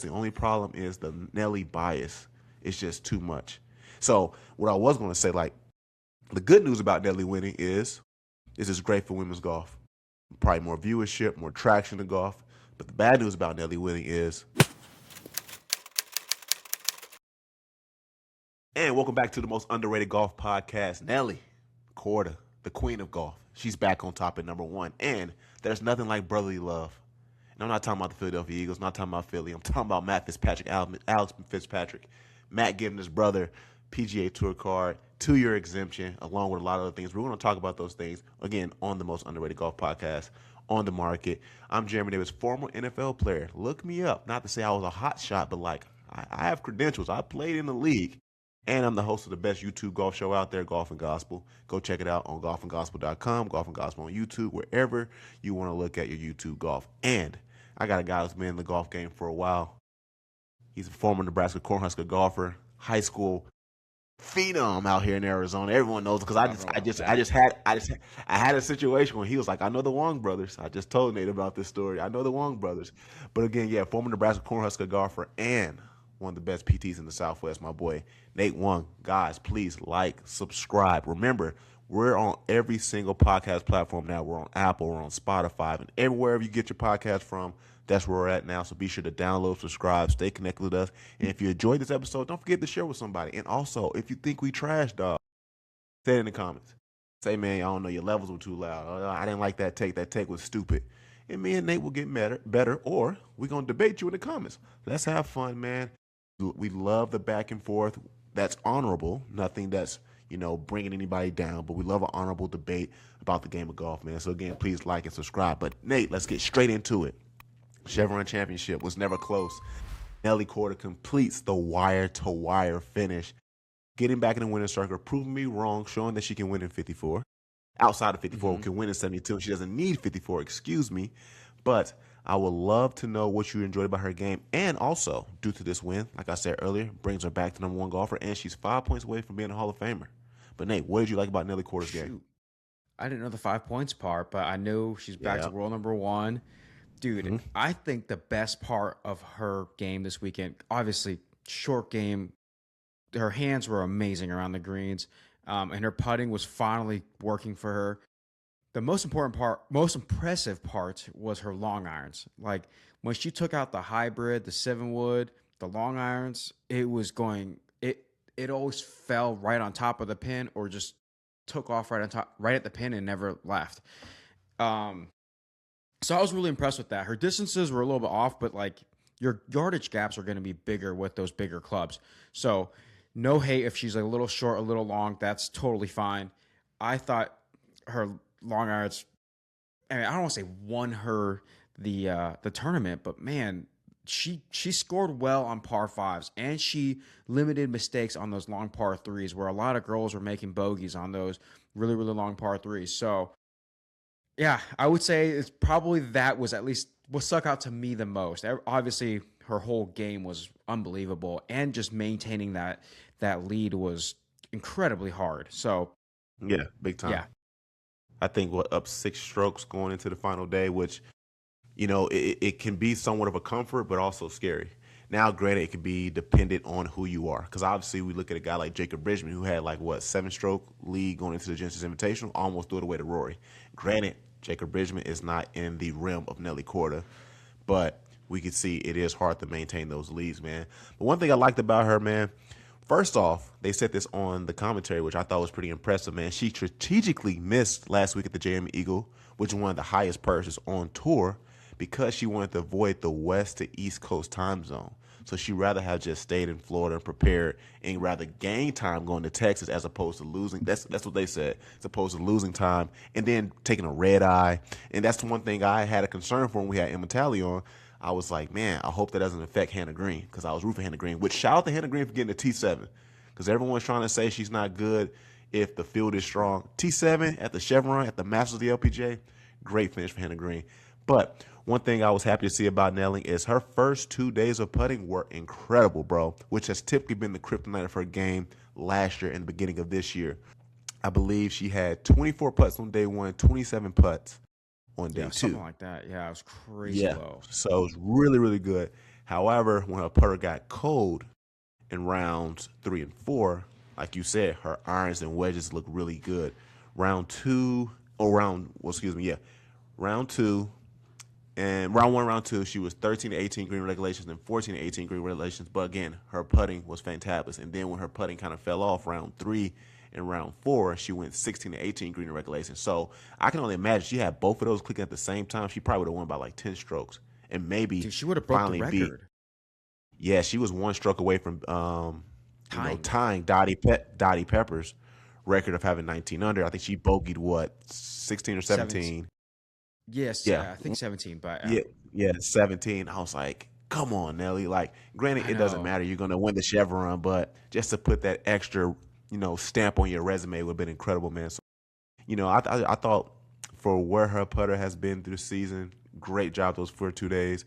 The only problem is the Nelly Bias. It's just too much. So what I was going to say, like, the good news about Nelly winning is it's great for women's golf. Probably more viewership, more traction to golf. But the bad news about Nelly winning is, and welcome back to the most underrated golf podcast, Nelly Korda, the queen of golf. She's back on top at number one. And there's nothing like brotherly love. And I'm not talking about the Philadelphia Eagles, I'm not talking about Philly. I'm talking about Matt Fitzpatrick, Alex Fitzpatrick. Matt giving his brother PGA Tour card, 2-year exemption, along with a lot of other things. We're going to talk about those things, again, on the most underrated golf podcast on the market. I'm Jeremy Davis, former NFL player. Look me up. Not to say I was a hot shot, but like I have credentials. I played in the league. And I'm the host of the best YouTube golf show out there, Golf and Gospel. Go check it out on golfandgospel.com, Golf and Gospel on YouTube, wherever you want to look at your YouTube golf. And I got a guy who's been in the golf game for a while. He's a former Nebraska Cornhusker golfer, high school phenom out here in Arizona. Everyone knows because I had a situation where he was like, I know the Wong brothers. I just told Nate about this story. I know the Wong brothers. But again, yeah, former Nebraska Cornhusker golfer and one of the best PTs in the Southwest, my boy, Nate Wong. Guys, please like, subscribe. Remember, we're on every single podcast platform now. We're on Apple, we're on Spotify, and everywhere you get your podcast from, that's where we're at now. So be sure to download, subscribe, stay connected with us. And if you enjoyed this episode, don't forget to share with somebody. And also, if you think we trash, dog, say it in the comments. Say, man, I don't know, your levels were too loud. I didn't like that take. That take was stupid. And me and Nate will get better, or we're going to debate you in the comments. Let's have fun, man. We love the back and forth. That's honorable. Nothing that's, bringing anybody down. But we love an honorable debate about the game of golf, man. So, again, please like and subscribe. But, Nate, let's get straight into it. Chevron Championship was never close. Nelly Korda completes the wire-to-wire finish, getting back in the winner's circle, proving me wrong, showing that she can win in 54. Outside of 54, can win in 72. She doesn't need 54, excuse me. But I would love to know what you enjoyed about her game. And also, due to this win, like I said earlier, brings her back to number one golfer, and she's 5 points away from being a Hall of Famer. But, Nate, what did you like about Nelly Korda's game? I didn't know the 5 points part, but I knew she's back to world number one. Dude, I think the best part of her game this weekend, obviously, short game, her hands were amazing around the greens, and her putting was finally working for her. The most impressive part was her long irons. Like, when she took out the hybrid, the 7-wood, the long irons, it always fell right on top of the pin or just took off right at the pin and never left. So I was really impressed with that. Her distances were a little bit off, but like your yardage gaps are going to be bigger with those bigger clubs. So no hate if she's a little short, a little long. That's totally fine. I thought her long irons, I don't want to say won her the tournament, but man, she scored well on par fives, and she limited mistakes on those long par threes where a lot of girls were making bogeys on those really, really long par threes. So yeah, I would say it's probably that was at least what stuck out to me the most. Obviously, her whole game was unbelievable, and just maintaining that lead was incredibly hard. So, yeah, big time. Yeah. I think up 6 strokes going into the final day, which, it can be somewhat of a comfort, but also scary. Now, granted, it can be dependent on who you are, because obviously we look at a guy like Jacob Bridgman, who had 7-stroke lead going into the Genesis Invitational, almost threw it away to Rory. Granted, Jacob Bridgman is not in the realm of Nelly Korda, but we can see it is hard to maintain those leads, man. But one thing I liked about her, man, first off, they said this on the commentary, which I thought was pretty impressive, man. She strategically missed last week at the JM Eagle, which is one of the highest purses on tour, because she wanted to avoid the west to east coast time zone. So she'd rather have just stayed in Florida and prepared and rather gain time going to Texas as opposed to losing. That's what they said, as opposed to losing time and then taking a red eye. And that's the one thing I had a concern for when we had Emma Talley on. I was like, man, I hope that doesn't affect Hannah Green, because I was rooting for Hannah Green. Which, shout out to Hannah Green for getting a T7, because everyone's trying to say she's not good if the field is strong. T7 at the Chevron, at the Masters of the LPGA, great finish for Hannah Green. But one thing I was happy to see about Nelly is her first 2 days of putting were incredible, bro, which has typically been the kryptonite of her game last year and the beginning of this year. I believe she had 24 putts on day one, 27 putts on day two. Something like that. Yeah, it was crazy low. So it was really, really good. However, when her putter got cold in rounds 3 and 4, like you said, her irons and wedges look really good. Round two, or round, well, excuse me, yeah, round two and round one, round two, she was 13 to 18 green regulations and 14 to 18 green regulations. But again, her putting was fantabulous. And then when her putting kind of fell off round three and round four, she went 16 to 18 green regulations. So I can only imagine she had both of those clicking at the same time. She probably would have won by like 10 strokes and maybe Dude, she would have broke the finally record. Yeah, she was one stroke away from Tying. tying Dottie Pepper's record of having 19 under. I think she bogeyed what, 16 or 17. Yes, Yeah, I think 17, but yeah, 17. I was like, come on, Nelly. Like, granted, I it doesn't know. matter. You're going to win the Chevron, but just to put that extra, stamp on your resume would have been incredible, man. So, I thought for where her putter has been through the season, great job those for 2 days.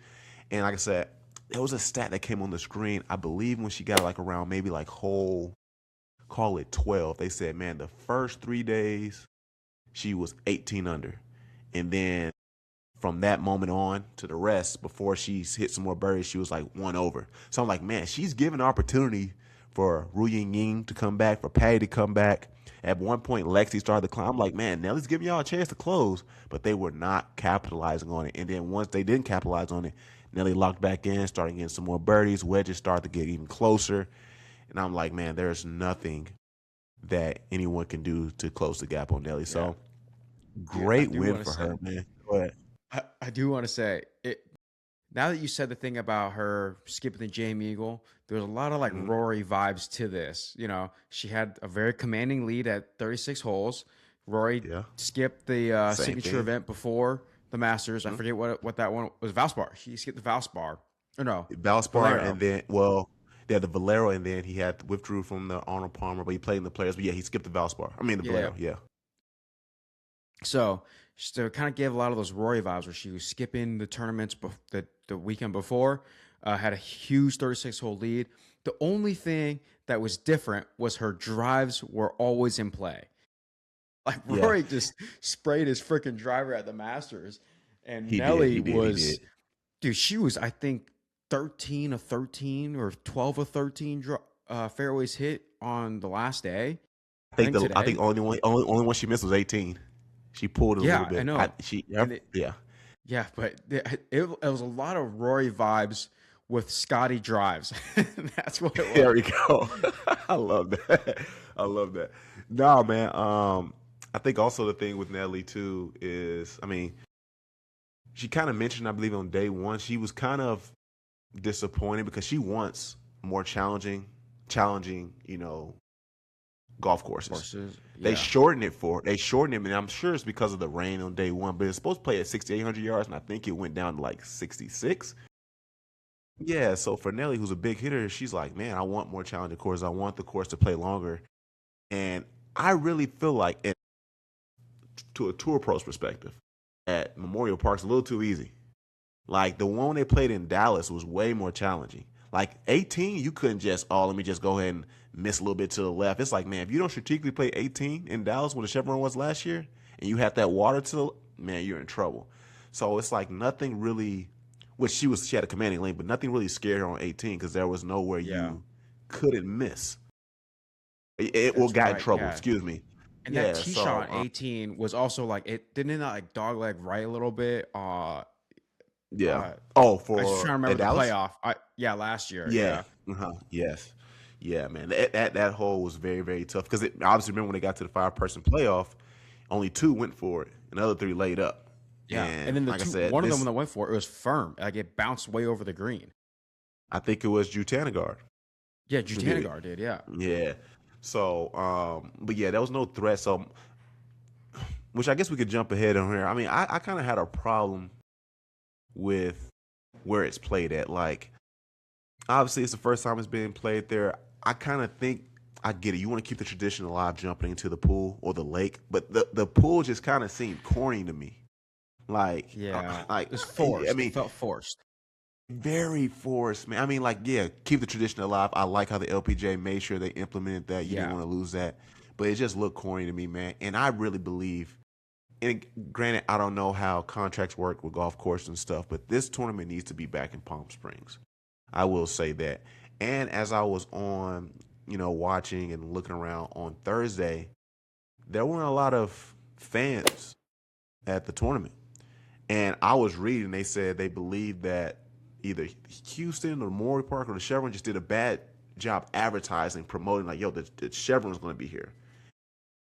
And like I said, there was a stat that came on the screen. I believe when she got like around maybe like hole, call it 12, they said, man, the first 3 days she was 18 under. And then from that moment on to the rest, before she's hit some more birdies, she was like one over. So I'm like, man, she's given opportunity for Ru Ying to come back, for Patty to come back. At one point, Lexi started to climb. I'm like, man, Nelly's giving y'all a chance to close, but they were not capitalizing on it. And then once they didn't capitalize on it, Nelly locked back in, started getting some more birdies. Wedges started to get even closer. And I'm like, man, there's nothing that anyone can do to close the gap on Nelly. Yeah. So Dude, I great do win want to for say, her, man. Go ahead. I do want to say it. Now that you said the thing about her skipping the Jamie Eagle, there's a lot of like Mhm. Rory vibes to this. She had a very commanding lead at 36 holes. Rory Yeah. skipped the Same signature thing. event before the Masters. I Mhm. forget what that one was. Valspar. She skipped the Valspar. Or no, Valspar, Valero. and then they had the Valero, and then he had withdrew from the Arnold Palmer, but he played in the Players. But yeah, he skipped the Valspar. I mean the Yeah. Valero. Yeah, So kind of gave a lot of those Rory vibes where she was skipping the tournaments the weekend before, had a huge 36-hole lead. The only thing that was different was her drives were always in play. Like yeah. Rory just sprayed his freaking driver at the Masters, and He did. Nelly He did. He was, did. dude, she was I think 13 of 13 or 12 of 13 fairways hit on the last day. I think I think today. only one she missed was 18. She pulled it a little Yeah, I bit. know. And Yeah. yeah, but it was a lot of Rory vibes with Scotty drives. That's what it There was. we go. I love that. I love that. No, man. I think also the thing with Nelly too is, I mean, she kind of mentioned, I believe, on day one, she was kind of disappointed because she wants more challenging, golf courses. Horses, They yeah, shortened it they shortened it, and I'm sure it's because of the rain on day one, but it's supposed to play at 6,800 yards, and I think it went down to like 66. Yeah, so for Nelly, who's a big hitter, she's like, man, I want more challenging courses. I want the course to play longer. And I really feel like, to a tour pro's perspective, at Memorial Park's a little too easy. Like the one they played in Dallas was way more challenging. Like 18, you couldn't just, let me just go ahead and miss a little bit to the left. It's like, man, if you don't strategically play 18 in Dallas where the Chevron was last year, and you have that water to the, man, you're in trouble. So it's like nothing really, which she had a commanding lane, but nothing really scared her on 18 because there was nowhere yeah. you couldn't miss. Or That's got in right. trouble, Yeah, excuse me. and that Yeah, tee so shot on 18 was also like it didn't like dog leg right a little bit. yeah. Uh, Oh, I just for trying to at remember the Dallas? playoff. Last year. Yeah. Yeah, Yes. Yeah, man. That hole was very, very tough because it obviously remember when they got to the 5-person playoff, only two went for it, and the other three laid up. yeah. And And then like I said, one of them that went for it, it was firm. Like it bounced way over the green. I think it was Jutanagard Yeah, who did it. Jutanagar did. Yeah. Yeah. So, but yeah, there was no threat. So, which I guess we could jump ahead on here. I mean, I kind of had a problem with where it's played at. Like, obviously, it's the first time it's being played there. I kind of think I get it. You want to keep the tradition alive, jumping into the pool or the lake, but the pool just kind of seemed corny to me. Like, Yeah, like it was I forced. It mean, felt forced. very forced, man. I mean, like, yeah, keep the tradition alive. I like how the LPGA made sure they implemented that. You didn't Yeah, want to lose that, but it just looked corny to me, man. And I really believe. And granted, I don't know how contracts work with golf courses and stuff, but this tournament needs to be back in Palm Springs. I will say that. And as I was watching and looking around on Thursday, there weren't a lot of fans at the tournament. And I was reading, they said they believe that either Houston or Maury Park or the Chevron just did a bad job advertising, promoting, like, yo, the Chevron's going to be here.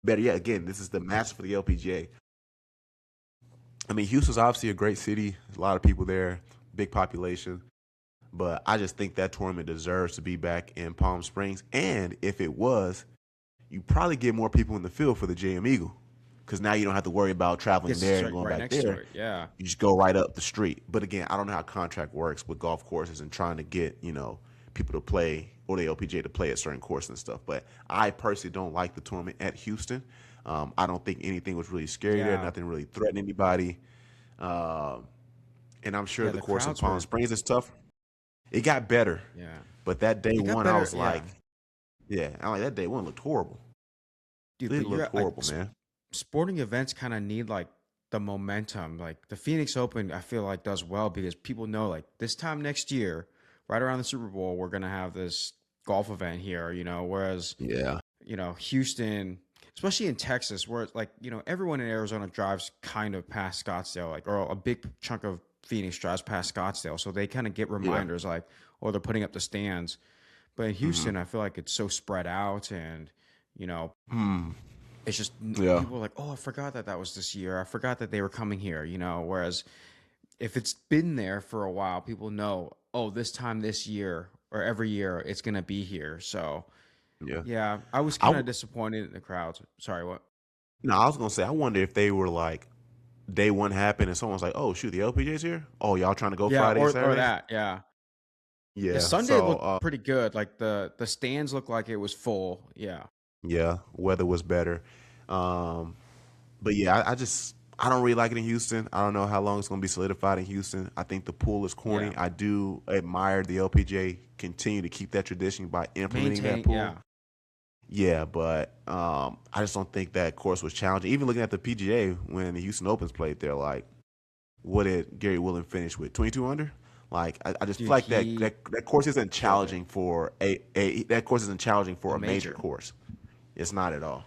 Better yet, again, this is the match for the LPGA. I mean, Houston's obviously a great city. There's a lot of people there, big population. But I just think that tournament deserves to be back in Palm Springs. And if it was, you probably get more people in the field for the JM Eagle. Because now you don't have to worry about traveling there and going back there. Yeah. You just go right up the street. But again, I don't know how contract works with golf courses and trying to get, people to play or the LPGA to play at certain courses and stuff. But I personally don't like the tournament at Houston. I don't think anything was really scary there. Nothing really threatened anybody. And I'm sure the course in Palm Springs is tough. It got better. Yeah. But that day one, I was like, that day one looked horrible. Dude, it looked horrible, man. Sporting events kind of need like the momentum. Like the Phoenix Open, I feel like does well because people know like this time next year, right around the Super Bowl, we're gonna have this golf event here. Whereas Houston, especially in Texas, where it's like everyone in Arizona drives kind of past Scottsdale, like or a big chunk of Phoenix drives past Scottsdale, so they kind of get reminders like, they're putting up the stands. But in Houston, I feel like it's so spread out, and it's just people are like, oh, I forgot that was this year. I forgot that they were coming here. Whereas if it's been there for a while, people know, oh, this time this year or every year it's gonna be here. So I was kind of disappointed in the crowds. Sorry, what? No, I was gonna say I wonder if they were like day one happened and someone's like, oh shoot, the LPGA's here. Oh, y'all trying to go Friday, Saturday? Or that, yeah. Sunday looked pretty good. Like the stands looked like it was full. Yeah, weather was better. But yeah, I don't really like it in Houston. I don't know how long it's going to be solidified in Houston. I think the pool is corny. I do admire the LPGA continue to keep that tradition by implementing that pool. Yeah, but I just don't think that course was challenging. Even looking at the PGA when the Houston Opens played there, like, what did Gary Willen finish with? 22 under? Like, I just feel like that course isn't challenging for that course isn't challenging for a major course. It's not at all.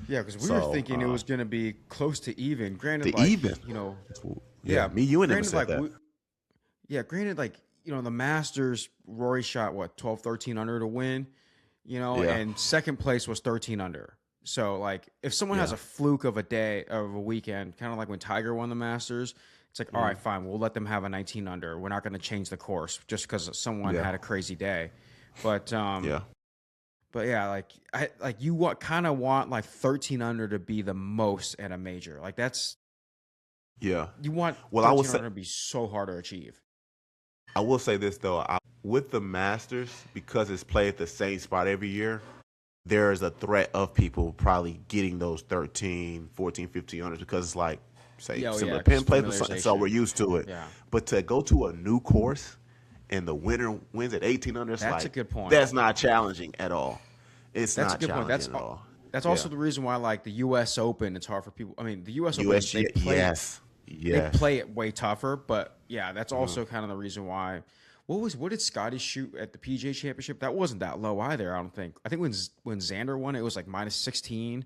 Yeah, because we were thinking it was going to be close to even. Granted, me, you, and them said that. Granted, the Masters, Rory shot, 12, 13 under to win, and second place was 13 under. So, like, if someone has a fluke of a day, of a weekend, kind of like when Tiger won the Masters, it's like, all right, fine, we'll let them have a 19 under. We're not going to change the course just because someone had a crazy day. But, But yeah, you kind of want like 13 under to be the most at a major. Like that's you want 13 under to be so hard to achieve. I will say this though, with the Masters, because it's played at the same spot every year, there is a threat of people probably getting those 13, 14, 15 unders because it's like similar pin plays, so we're used to it. Yeah. But to go to a new course and the winner wins at 18 under, that's a good point. That's not challenging at all. That's not a good point. At all. That's also the reason why, like the U.S. Open, it's hard for people. I mean, the U.S. Open, they play it way tougher. But yeah, that's also kind of the reason why. What did Scotty shoot at the PGA Championship? That wasn't that low either. I don't think. I think when Xander won, it was like -16.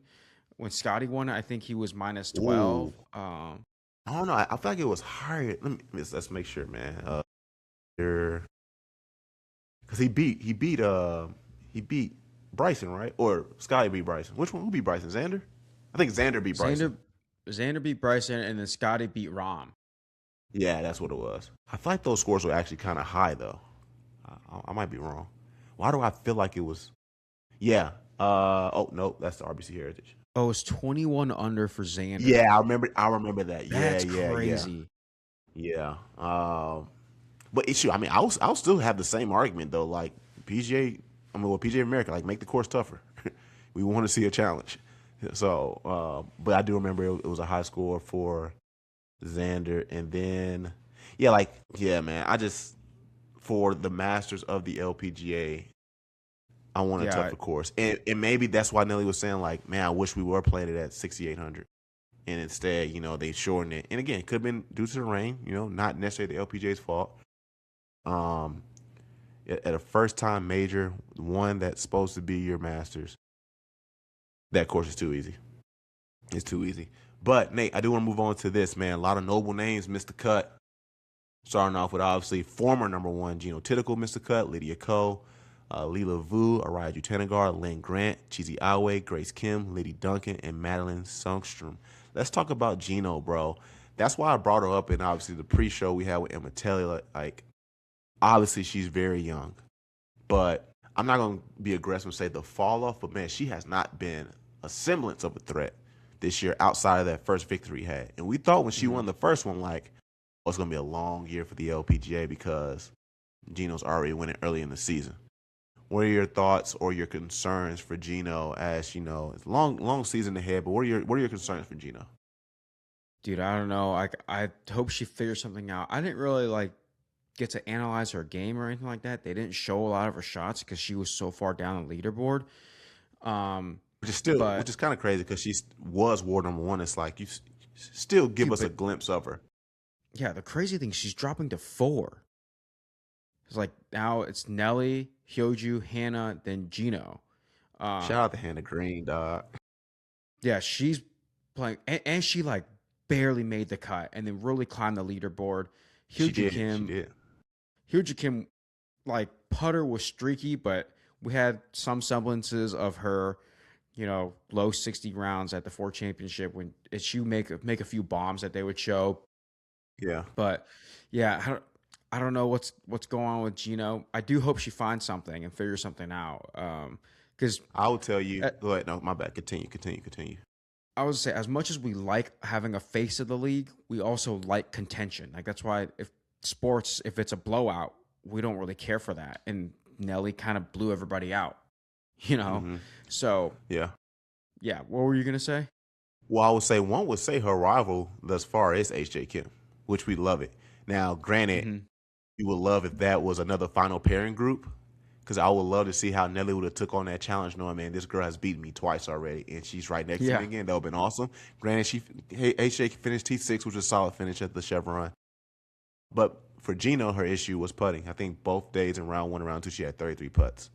When Scotty won, I think he was -12. I don't know. I feel like it was higher. Let's make sure, man. Because he beat Bryson, right? Or Scotty beat Bryson. Who beat Bryson? Xander? I think Xander beat Bryson. Xander beat Bryson, and then Scotty beat Rahm. Yeah, that's what it was. I feel like those scores were actually kind of high, though. I might be wrong. Why do I feel like it was? Yeah. No, that's the RBC Heritage. Oh, it's 21 under for Xander. Yeah, I remember that. That's crazy. Yeah. But issue, I mean, I'll still have the same argument though. Like PGA America, like make the course tougher. We want to see a challenge. So, but I do remember it was a high score for Xander, and then man, I just for the Masters of the LPGA, I want a tougher course, and maybe that's why Nelly was saying like, man, I wish we were playing it at 6,800, and instead, they shortened it. And again, it could have been due to the rain, not necessarily the LPGA's fault. At a first-time major, one that's supposed to be your Masters, that course is too easy. It's too easy. But, Nate, I do want to move on to this, man. A lot of noble names missed the cut. Starting off with, obviously, former number one Jeeno Tickle missed the cut, Lydia Ko, Leela Vu, Araya Jutanagar, Lynn Grant, Cheesy Awe, Grace Kim, Liddy Duncan, and Madeline Sungstrom. Let's talk about Jeeno, bro. That's why I brought her up in, obviously, the pre-show we had with Emma Taylor. Like, obviously, she's very young. But I'm not going to be aggressive and say the fall off, but, man, she has not been a semblance of a threat this year outside of that first victory he had. And we thought when she won the first one, like, oh, it's going to be a long year for the LPGA because Jeeno's already winning early in the season. What are your thoughts or your concerns for Jeeno as, you know, it's long season ahead, but what are your concerns for Jeeno? Dude, I don't know. I hope she figures something out. I didn't really like get to analyze her game or anything like that. They didn't show a lot of her shots because she was so far down the leaderboard. Which is kind of crazy because she was world number one. It's like you still give us a glimpse of her. Yeah, the crazy thing, she's dropping to 4. It's like now it's Nelly, Hyoju, Hannah, then Jeeno. Shout out to Hannah Green, dog. Yeah, she's playing, and she like barely made the cut, and then really climbed the leaderboard. She did. Hyoju Kim, like putter was streaky, but we had some semblances of her, you know, low 60 rounds at the Ford Championship when she make a few bombs that they would show. Yeah, but yeah, I don't know what's going on with Jeeno. I do hope she finds something and figures something out. Because I will tell you. Go ahead. No, my bad. Continue. I would say, as much as we like having a face of the league, we also like contention. Like that's why if it's a blowout, we don't really care for that. And Nelly kind of blew everybody out, you know. Mm-hmm. So yeah. What were you gonna say? Well, I would say one would say her rival thus far is H.J. Kim, which we love it. Now, granted, you would love if that was another final pairing group, because I would love to see how Nelly would have took on that challenge, knowing, man, this girl has beaten me twice already, and she's right next to me again. That would have been awesome. Granted, H.J. finished T6, which was a solid finish at the Chevron. But for Jeeno, her issue was putting. I think both days in round 1 and round 2, she had 33 putts,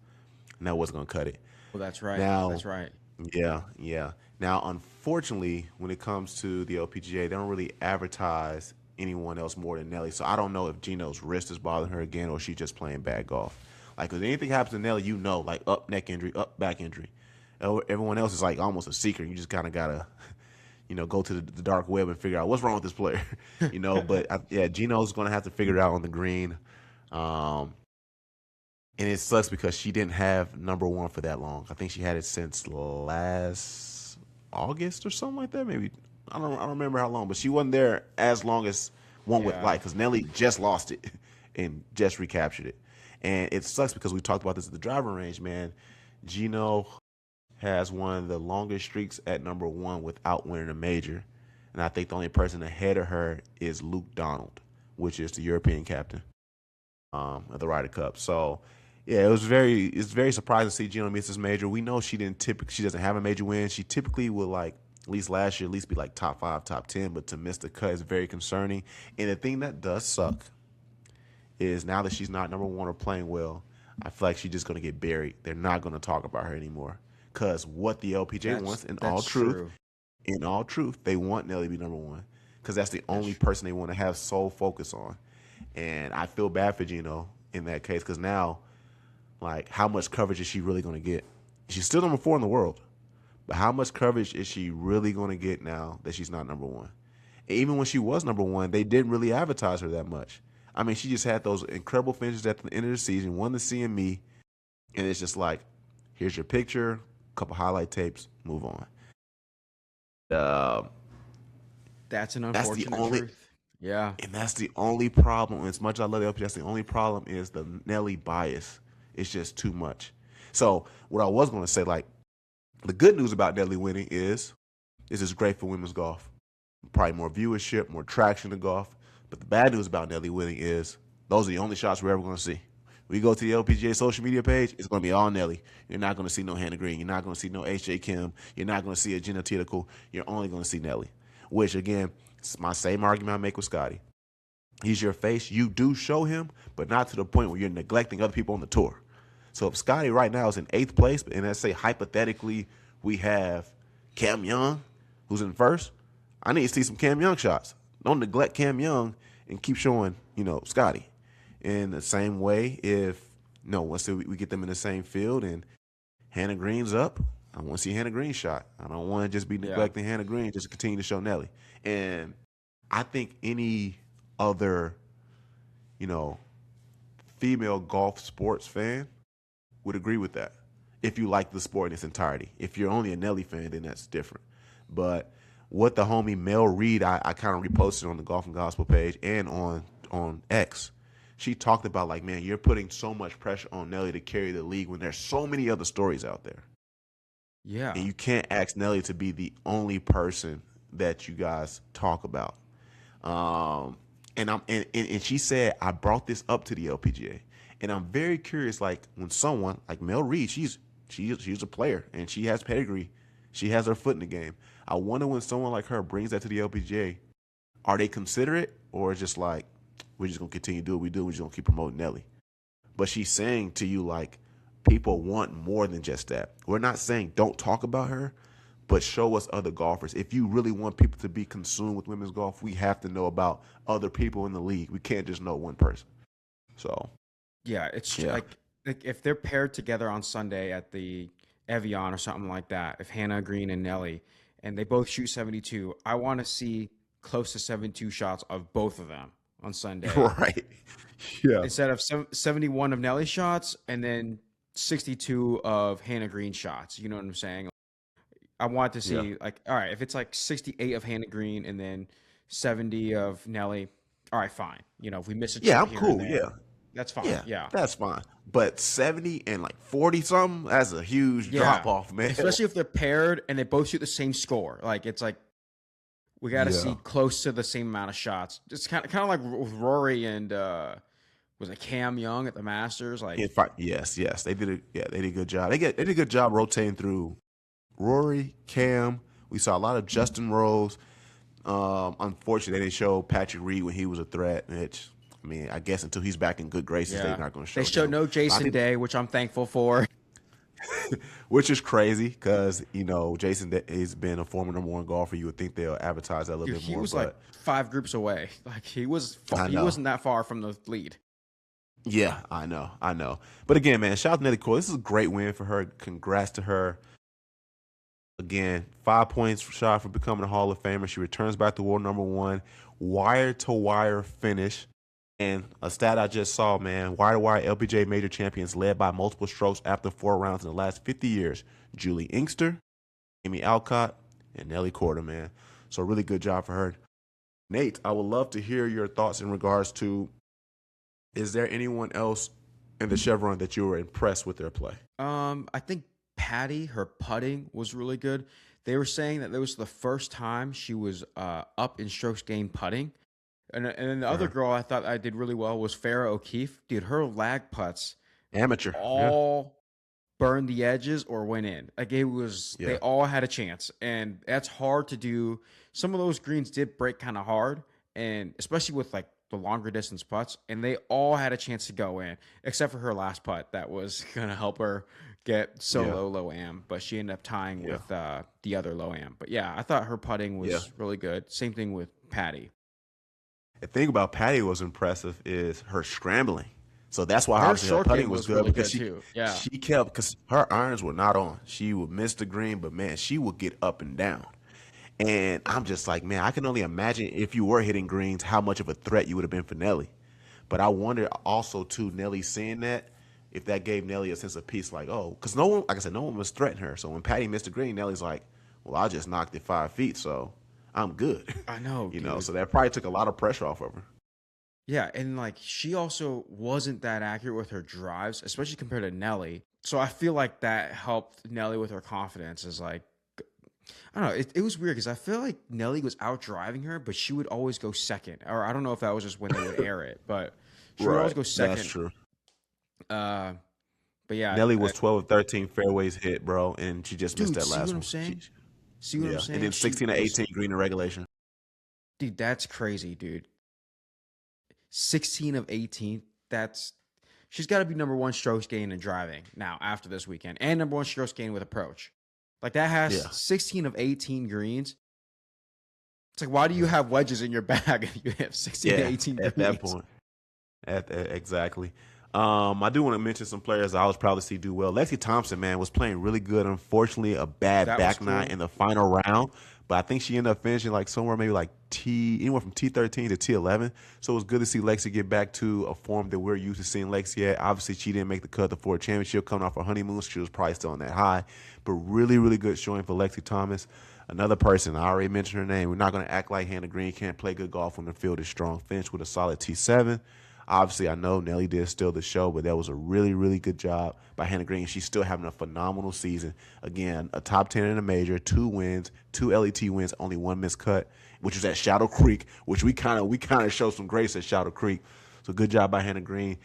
and that wasn't going to cut it. Well, that's right. That's right. Yeah. Now, unfortunately, when it comes to the LPGA, they don't really advertise anyone else more than Nelly. So I don't know if Jeeno's wrist is bothering her again or she's just playing bad golf. Like, if anything happens to Nelly, you know, like up neck injury, up back injury. Everyone else is like almost a secret. You just kind of got to, you know, go to the dark web and figure out what's wrong with this player, you know. But, Jeeno's going to have to figure it out on the green. And it sucks because she didn't have number one for that long. I think she had it since last August or something like that. Maybe I don't remember how long, but she wasn't there as long as one would like, because Nelly just lost it and just recaptured it. And it sucks because we talked about this at the driving range, man. Jeeno has one of the longest streaks at number one without winning a major. And I think the only person ahead of her is Luke Donald, which is the European captain of the Ryder Cup. So, yeah, it's very surprising to see Jeeno miss this major. We know she doesn't have a major win. She typically will, like, at least last year, at least be like top 5, top 10, but to miss the cut is very concerning. And the thing that does suck is now that she's not number one or playing well, I feel like she's just going to get buried. They're not going to talk about her anymore. Because what the LPGA wants, in all truth, they want Nelly to be number one. Because that's the only person they want to have sole focus on. And I feel bad for Jeeno in that case, because now, like, how much coverage is she really going to get? She's still number 4 in the world. But how much coverage is she really going to get now that she's not number one? And even when she was number one, they didn't really advertise her that much. I mean, she just had those incredible finishes at the end of the season, won the CME, and it's just like, here's your picture, a couple highlight tapes, move on. That's an unfortunate truth. Yeah. And that's the only problem. As much as I love the LPGA, that's the only problem is the Nelly bias. It's just too much. So what I was going to say, like, the good news about Nelly winning is it's great for women's golf. Probably more viewership, more traction to golf. But the bad news about Nelly winning is those are the only shots we're ever going to see. We go to the LPGA social media page, it's going to be all Nelly. You're not going to see no Hannah Green. You're not going to see no H.J. Kim. You're not going to see a Jeeno Tickle. You're only going to see Nelly. Which, again, it's my same argument I make with Scotty. He's your face. You do show him, but not to the point where you're neglecting other people on the tour. So if Scotty right now is in 8th place, and let's say hypothetically we have Cam Young, who's in first, I need to see some Cam Young shots. Don't neglect Cam Young and keep showing, Scotty. In the same way, if once we get them in the same field and Hannah Green's up, I want to see Hannah Green shot. I don't want to just be neglecting Hannah Green just to continue to show Nelly. And I think any other, female golf sports fan would agree with that. If you like the sport in its entirety. If you're only a Nelly fan, then that's different. But what the homie Mel Reed, I kind of reposted on the Golf and Gospel page and on X. She talked about, like, man, you're putting so much pressure on Nelly to carry the league when there's so many other stories out there. Yeah. And you can't ask Nelly to be the only person that you guys talk about. And she said, I brought this up to the LPGA. And I'm very curious, like, when someone like Mel Reed, she's a player and she has pedigree. She has her foot in the game. I wonder when someone like her brings that to the LPGA, are they considerate or just like, we're just going to continue to do what we do. We're just going to keep promoting Nelly. But she's saying to you, like, people want more than just that. We're not saying don't talk about her, but show us other golfers. If you really want people to be consumed with women's golf, we have to know about other people in the league. We can't just know one person. So, yeah, it's like if they're paired together on Sunday at the Evian or something like that, if Hannah Green and Nelly, and they both shoot 72, I want to see close to 72 shots of both of them on Sunday. Right. Yeah. Instead of 71 of Nelly shots and then 62 of Hannah Green shots. You know what I'm saying? I want to see, like, all right, if it's like 68 of Hannah Green and then 70 of Nelly, all right, fine. If we miss a chip I'm here cool. and there, that's fine. Yeah, that's fine. But 70 and like 40 something, that's a huge drop off, man. Especially if they're paired and they both shoot the same score. Like, it's like we got to see close to the same amount of shots. It's kind of like with Rory and was it Cam Young at the Masters? Like, yes, they did a good job. They did a good job rotating through Rory, Cam. We saw a lot of Justin Rose. Unfortunately, they didn't show Patrick Reed when he was a threat. Which, I mean, I guess until he's back in good graces, they're not going to show. They showed no Jason Day, which I'm thankful for. Which is crazy because Jason has been a former #1 golfer. You would think they'll advertise that a little bit more. He was like 5 groups away. Like he wasn't that far from the lead. Yeah, I know. But again, man, shout out to Nelly Korda. This is a great win for her. Congrats to her. Again, 5 points shot for becoming a Hall of Famer. She returns back to world #1, wire-to-wire finish. And a stat I just saw, man, wire-to-wire LPGA major champions led by multiple strokes after 4 rounds in the last 50 years. Julie Inkster, Amy Alcott, and Nelly Korda, man. So really good job for her. Nate, I would love to hear your thoughts in regards to, is there anyone else in the Chevron that you were impressed with their play? I think Patty, her putting was really good. They were saying that it was the first time she was up in strokes gained putting. And then the other girl I thought I did really well was Farrah O'Keefe. Dude, her lag putts amateur all burned the edges or went in. Like it was, they all had a chance. And that's hard to do. Some of those greens did break kind of hard, and especially with like the longer distance putts, and they all had a chance to go in, except for her last putt that was going to help her get low am, but she ended up tying with the other low am. But yeah, I thought her putting was really good. Same thing with Patty. The thing about Patty was impressive is her scrambling. So that's why her putting was good, really because she kept, because her irons were not on. She would miss the green, but man, she would get up and down. And I'm just like, man, I can only imagine if you were hitting greens, how much of a threat you would have been for Nelly. But I wonder also too, Nelly seeing that, if that gave Nelly a sense of peace, like, oh, because no one, like I said, no one was threatening her. So when Patty missed the green, Nelly's like, well, I just knocked it 5 feet, so I'm good. I know, so that probably took a lot of pressure off of her. Yeah, and like she also wasn't that accurate with her drives, especially compared to Nelly. So I feel like that helped Nelly with her confidence. Is like, I don't know, it was weird because I feel like Nelly was out driving her, but she would always go second. Or I don't know if that was just when they would air it, but she would always go second. That's true. But yeah, Nelly was 12 of 13 fairways hit, bro, and she just missed that last one. See what I'm saying? And then 16 of 18 green in regulation. Dude, that's crazy, dude. 16 of 18. She's got to be number one strokes gain in driving now after this weekend, and number one strokes gain with approach. Like that has Yeah. 16 of 18 greens. It's like, why do you have wedges in your bag if you have 16 to 18 at greens? that point. Exactly. I do want to mention some players I was proud to see do well. Lexi Thompson, man, was playing really good. Unfortunately, a bad That was back cool. nine in the final round, but I think she ended up finishing like somewhere maybe like anywhere from T13 to T11. So it was good to see Lexi get back to a form that we're used to seeing Lexi at. Obviously, she didn't make the cut at the Ford Championship coming off her honeymoon. So she was probably still on that high, but really, really good showing for Lexi Thomas. Another person, I already mentioned her name. We're not going to act like Hannah Green can't play good golf when the field is strong. Finished with a solid T7. Obviously, I know Nelly did steal the show, but that was a really, really good job by Hannah Green. She's still having a phenomenal season. Again, a top 10 in a major, 2 wins, 2 LET wins, only 1 missed cut, which was at Shadow Creek, which we kind of showed some grace at Shadow Creek. So good job by Hannah Green.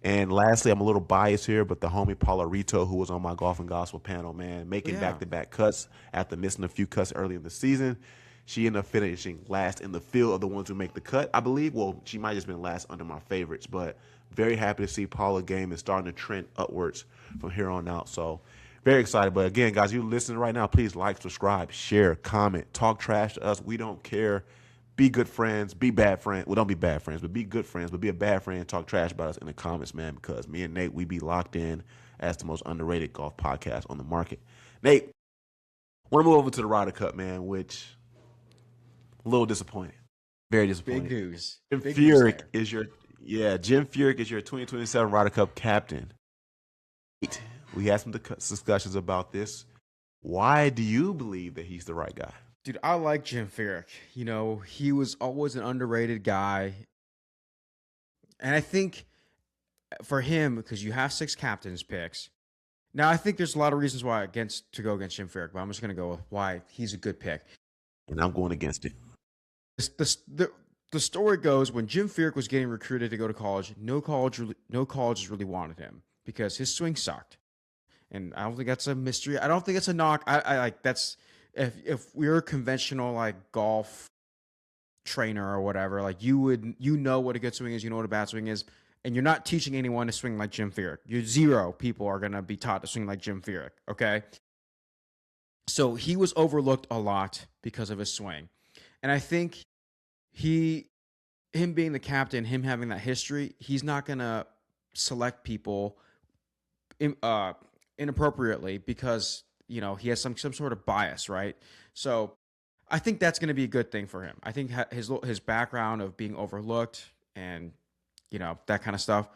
And lastly, I'm a little biased here, but the homie Paula Rito, who was on my Golf and Gospel panel, man, making back-to-back cuts after missing a few cuts early in the season. She ended up finishing last in the field of the ones who make the cut, I believe. Well, she might have just been last under my favorites, but very happy to see Paula game is starting to trend upwards from here on out. So very excited. But again, guys, you listening right now, please like, subscribe, share, comment, talk trash to us. We don't care. Be good friends, be bad friends. Well, don't be bad friends, but be good friends. But be a bad friend and talk trash about us in the comments, man, because me and Nate, we be locked in as the most underrated golf podcast on the market. Nate, I want to move over to the Ryder Cup, man, which a little disappointed. Very disappointed. Big news. Jim Big Furyk news there. Jim Furyk is your 2027 Ryder Cup captain. We had some discussions about this. Why do you believe that he's the right guy? Dude, I like Jim Furyk. You know, he was always an underrated guy. And I think for him, because you have 6 captains picks. Now, I think there's a lot of reasons why to go against Jim Furyk, but I'm just going to go with why he's a good pick. And I'm going against it. The story goes, when Jim Furyk was getting recruited to go to college, no colleges really wanted him because his swing sucked. And I don't think that's a mystery. I don't think it's a knock. I like that's if we're a conventional like golf trainer or whatever, like you know what a good swing is, you know what a bad swing is, and you're not teaching anyone to swing like Jim Furyk. Zero people are gonna be taught to swing like Jim Furyk. Okay. So he was overlooked a lot because of his swing. And I think him being the captain, him having that history, he's not going to select people inappropriately because, you know, he has some sort of bias, right? So I think that's going to be a good thing for him. I think his background of being overlooked and, you know, that kind of stuff,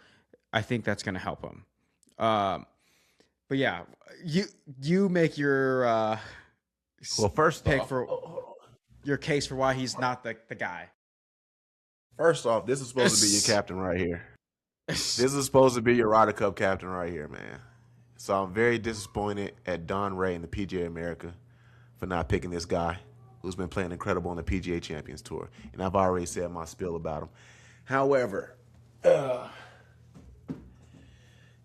I think that's going to help him. But yeah, you make your first pick off, for your case for why he's not the guy. First off, this is supposed to be your captain right here. This is supposed to be your Ryder Cup captain right here, man. So I'm very disappointed at Don Ray and the PGA America for not picking this guy who's been playing incredible on the PGA Champions Tour. And I've already said my spiel about him. However,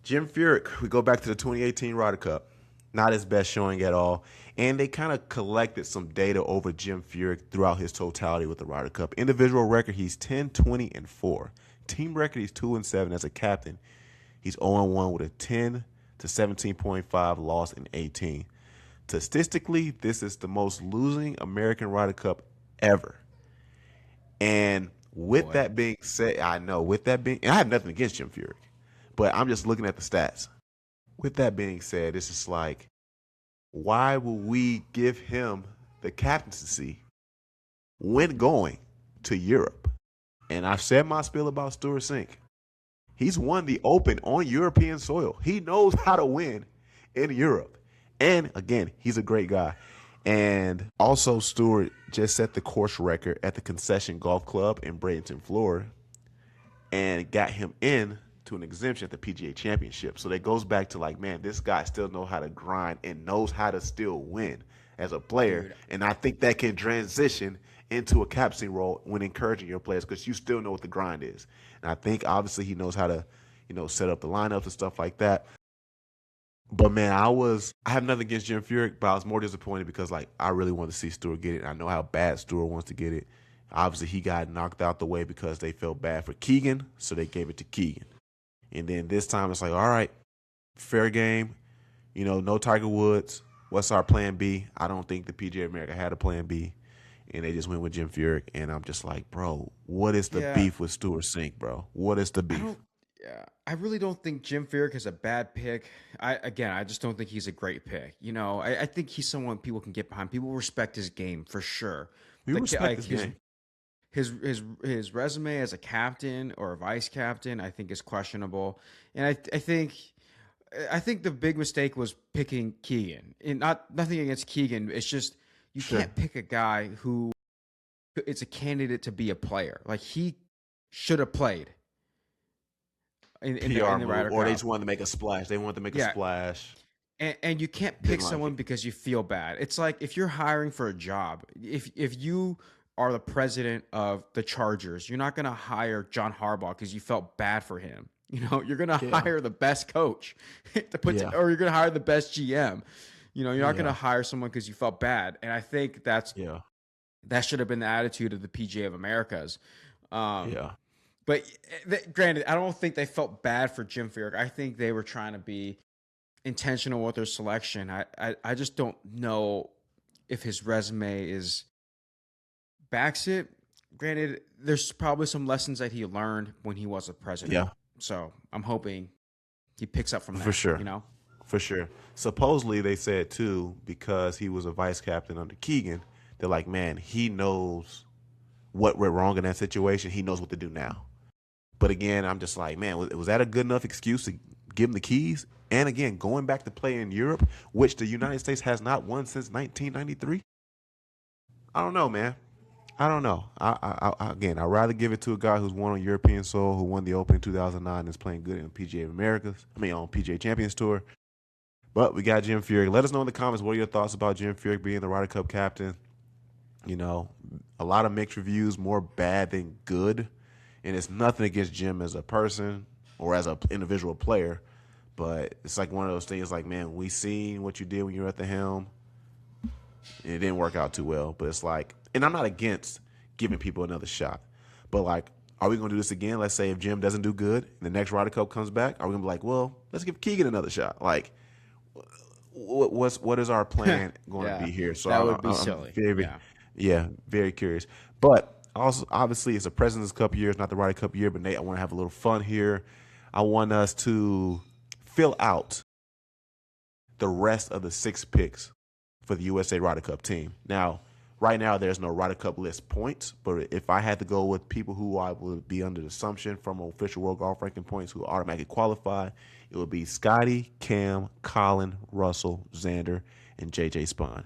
Jim Furyk, we go back to the 2018 Ryder Cup. Not his best showing at all. And they kind of collected some data over Jim Furyk throughout his totality with the Ryder Cup. Individual record, he's 10, 20, and 4. Team record, he's 2 and 7 as a captain. He's 0 and 1 with a 10 to 17.5 loss in 18. Statistically, this is the most losing American Ryder Cup ever. And with that being said, and I have nothing against Jim Furyk, but I'm just looking at the stats. With that being said, it's just like, why will we give him the captaincy when going to Europe? And I've said my spiel about Stuart Sink. He's won the Open on European soil. He knows how to win in Europe. And again, he's a great guy. And also, Stuart just set the course record at the Concession Golf Club in Bradenton, Florida, and got him in to an exemption at the PGA Championship. So that goes back to like, man, this guy still knows how to grind and knows how to still win as a player. Dude. And I think that can transition into a captaincy role when encouraging your players because you still know what the grind is. And I think obviously he knows how to, set up the lineups and stuff like that. But man, I have nothing against Jim Furyk, but I was more disappointed because like I really wanted to see Stuart get it. And I know how bad Stuart wants to get it. Obviously, he got knocked out the way because they felt bad for Keegan, so they gave it to Keegan. And then this time it's like, all right, fair game. No Tiger Woods. What's our plan B? I don't think the PGA of America had a plan B. And they just went with Jim Furyk. And I'm just like, bro, what is the beef with Stuart Sink, bro? What is the beef? I really don't think Jim Furyk is a bad pick. I just don't think he's a great pick. I think he's someone people can get behind. People respect his game for sure. We respect his game. His resume as a captain or a vice captain, I think, is questionable. And I think the big mistake was picking Keegan. And nothing against Keegan. It's just you can't pick a guy who is a candidate to be a player. Like, he should have played. In the Ryder Cup. Or they just wanted to make a splash. They wanted to make a splash. And you can't pick someone because you feel bad. It's like if you're hiring for a job, if you are the president of the Chargers, you're not going to hire John Harbaugh because you felt bad for him. You're going to hire the best coach or you're going to hire the best GM. You're not going to hire someone because you felt bad. And I think that should have been the attitude of the PGA of Americas. But granted, I don't think they felt bad for Jim Furyk. I think they were trying to be intentional with their selection. I just don't know if his resume backs it. Granted, there's probably some lessons that he learned when he was a president. Yeah. So I'm hoping he picks up from that. For sure. For sure. Supposedly they said too, because he was a vice captain under Keegan, they're like, man, he knows what went wrong in that situation. He knows what to do now. But again, I'm just like, man, was that a good enough excuse to give him the keys? And again, going back to play in Europe, which the United States has not won since 1993. I don't know, man. I don't know. I'd rather give it to a guy who's won on European soil, who won the Open in 2009, and is playing good in PGA of Americas. On PGA Champions Tour. But we got Jim Furyk. Let us know in the comments what are your thoughts about Jim Furyk being the Ryder Cup captain. A lot of mixed reviews, more bad than good. And it's nothing against Jim as a person or as an individual player. But it's like one of those things like, man, we seen what you did when you were at the helm. And it didn't work out too well. But it's like, and I'm not against giving people another shot. But like, are we going to do this again? Let's say if Jim doesn't do good and the next Ryder Cup comes back, are we going to be like, well, let's give Keegan another shot? Like, what is our plan going to be here? So that would be silly. Very curious. But also, obviously, it's a President's Cup year. It's not the Ryder Cup year, but Nate, I want to have a little fun here. I want us to fill out the rest of the 6 picks for the USA Ryder Cup team. Now, right now, there's no Ryder Cup list points, but if I had to go with people who I would be under the assumption from official World Golf Ranking points who automatically qualify, it would be Scotty, Cam, Colin, Russell, Xander, and JJ Spahn.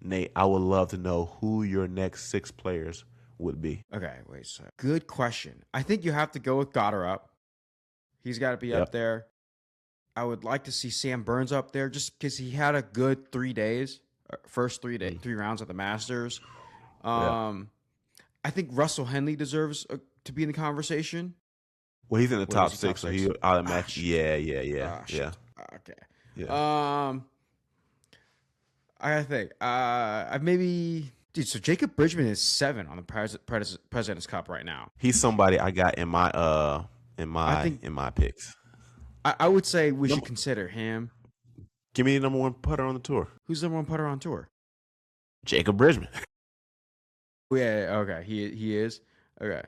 Nate, I would love to know who your next 6 players would be. Okay, wait. So good question. I think you have to go with Goddard. He's got to be up there. I would like to see Sam Burns up there just because he had a good 3 days, first 3 rounds at the Masters. I think Russell Henley deserves to be in the conversation. Well, he's in the top 6, so he automatically. Yeah. Okay. Yeah. I gotta think. Maybe. Dude, so Jacob Bridgman is 7 on the President's Cup right now. He's somebody I got in my picks. I would say we should consider him. Give me the number 1 putter on the tour. Who's the number 1 putter on tour? Jacob Bridgman. Yeah, okay. He is. Okay.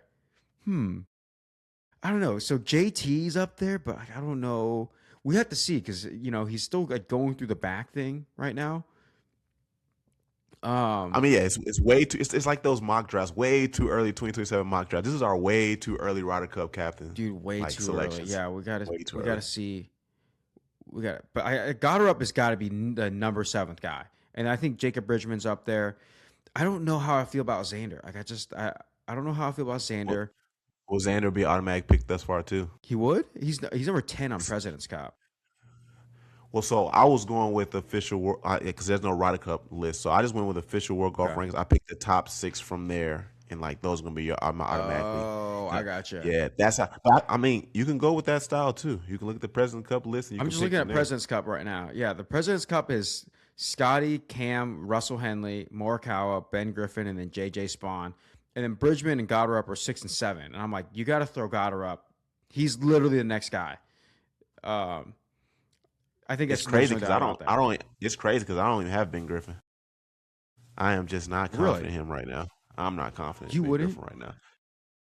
I don't know. So JT's up there, but I don't know. We have to see because he's still going through the back thing right now. It's way too. It's like those mock drafts, way too early. 2027 mock draft. This is our way too early Ryder Cup captain. Dude, way too selections. Early. Yeah, we gotta see. But Goddard has got to be the number 7th guy, and I think Jacob Bridgman's up there. I don't know how I feel about Xander. I don't know how I feel about Xander. Will Xander be automatic pick thus far too? He would. He's number 10 on President's Cup. Well, so I was going with official because there's no Ryder Cup list, so I just went with official World Golf Rankings. I picked the top 6 from there, and like those are gonna be automatically. Oh, I got you. Yeah, that's how. But you can go with that style too. You can look at the President's Cup list. And I'm just looking at President's Cup right now. Yeah, the President's Cup is Scotty, Cam, Russell Henley, Morikawa, Ben Griffin, and then JJ Spahn. and then Bridgman and Goddard are 6 and 7, and I'm like, you got to throw Goddard up. He's literally the next guy. I think It's crazy because I don't. It's crazy because I don't even have Ben Griffin. I am just not confident in him right now. I'm not confident in Ben Griffin right now.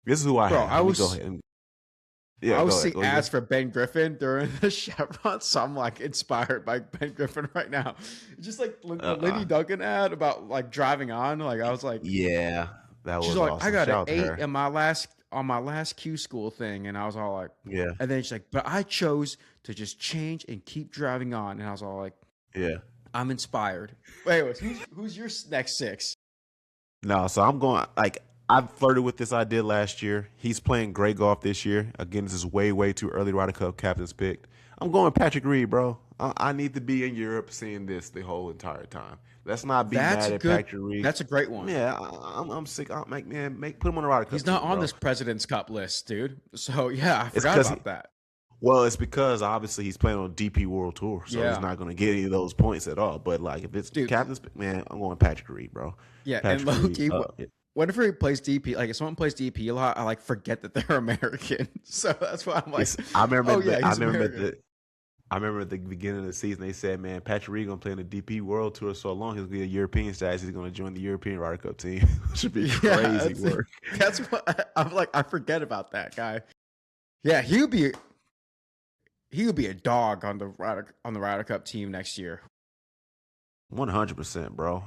This is who I have. Go ahead. I was seeing ads for Ben Griffin during the Chevron, so I'm like inspired by Ben Griffin right now. Just like the Lindy Duncan ad about like driving on. Like I was like, yeah, that was. She's like, awesome. I got an 8 in my last Q school thing, and I was all like, yeah. And then she's like, but I chose to just change and keep driving on, and I was all like, yeah, I'm inspired. Wait, who's your next 6? No, so I'm going like. I flirted with this idea last year. He's playing great golf this year. Again, this is way too early Ryder Cup captain's pick. I'm going Patrick Reed, bro. I need to be in Europe seeing this the whole entire time. Let's not be mad at Patrick Reed. That's a great one. Yeah, I'm sick. Put him on the Ryder Cup. He's not on this President's Cup list, dude. So yeah, I forgot about that. Well, it's because obviously he's playing on DP World Tour, so he's not going to get any of those points at all. But like if it's captain's pick, man, I'm going Patrick Reed, bro. Yeah, Patrick and low-key, whenever he plays DP, like if someone plays DP a lot, I like forget that they're American. So that's why I'm like, I remember at the beginning of the season they said, man, Patrick Reed gonna play in the DP World Tour so long he'll be a European status. He's gonna join the European Ryder Cup team. Should be crazy work. That's what I'm like. I forget about that guy. Yeah, he would be a dog on the Ryder Cup team next year. 100%, bro.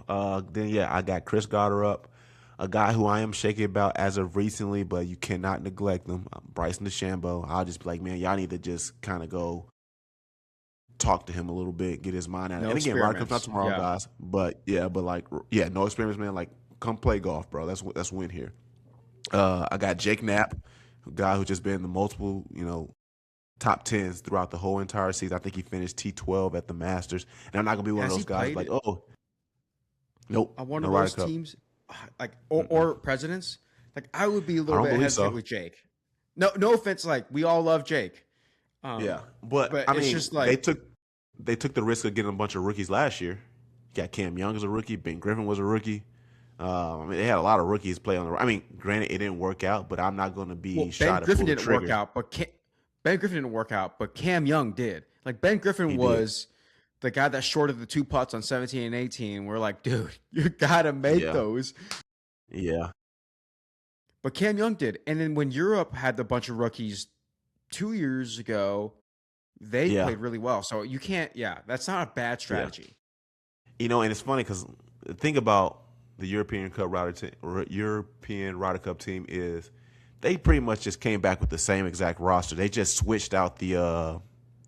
Then I got Chris Goddard up. A guy who I am shaky about as of recently, but you cannot neglect them. Bryson DeChambeau. I'll just be like, man, y'all need to just kind of go talk to him a little bit, get his mind out. And again, Ryder Cup's not tomorrow, guys. But no experiments, man. Like, come play golf, bro. That's win here. I got Jake Knapp, a guy who just been in the multiple, top 10s throughout the whole entire season. I think he finished T12 at the Masters. And I'm not gonna be one of those guys like, nope. On one of those teams. Like or presidents, like I would be a little bit hesitant with Jake. No offense, like we all love Jake. But I mean, it's just like they took the risk of getting a bunch of rookies last year. You got Cam Young as a rookie, Ben Griffin was a rookie. I mean, they had a lot of rookies play on the. I mean, granted, it didn't work out, but I'm not going to be shot at Ben Griffin didn't work out, but Cam Young did. Like Ben Griffin was the guy that shorted the 2 putts on 17 and 18, we're like, dude, you gotta make those. Yeah. But Cam Young did. And then when Europe had the bunch of rookies 2 years ago, they played really well. So you can't, that's not a bad strategy. Yeah. And it's funny because think about the European Ryder Cup team is they pretty much just came back with the same exact roster. They just switched out the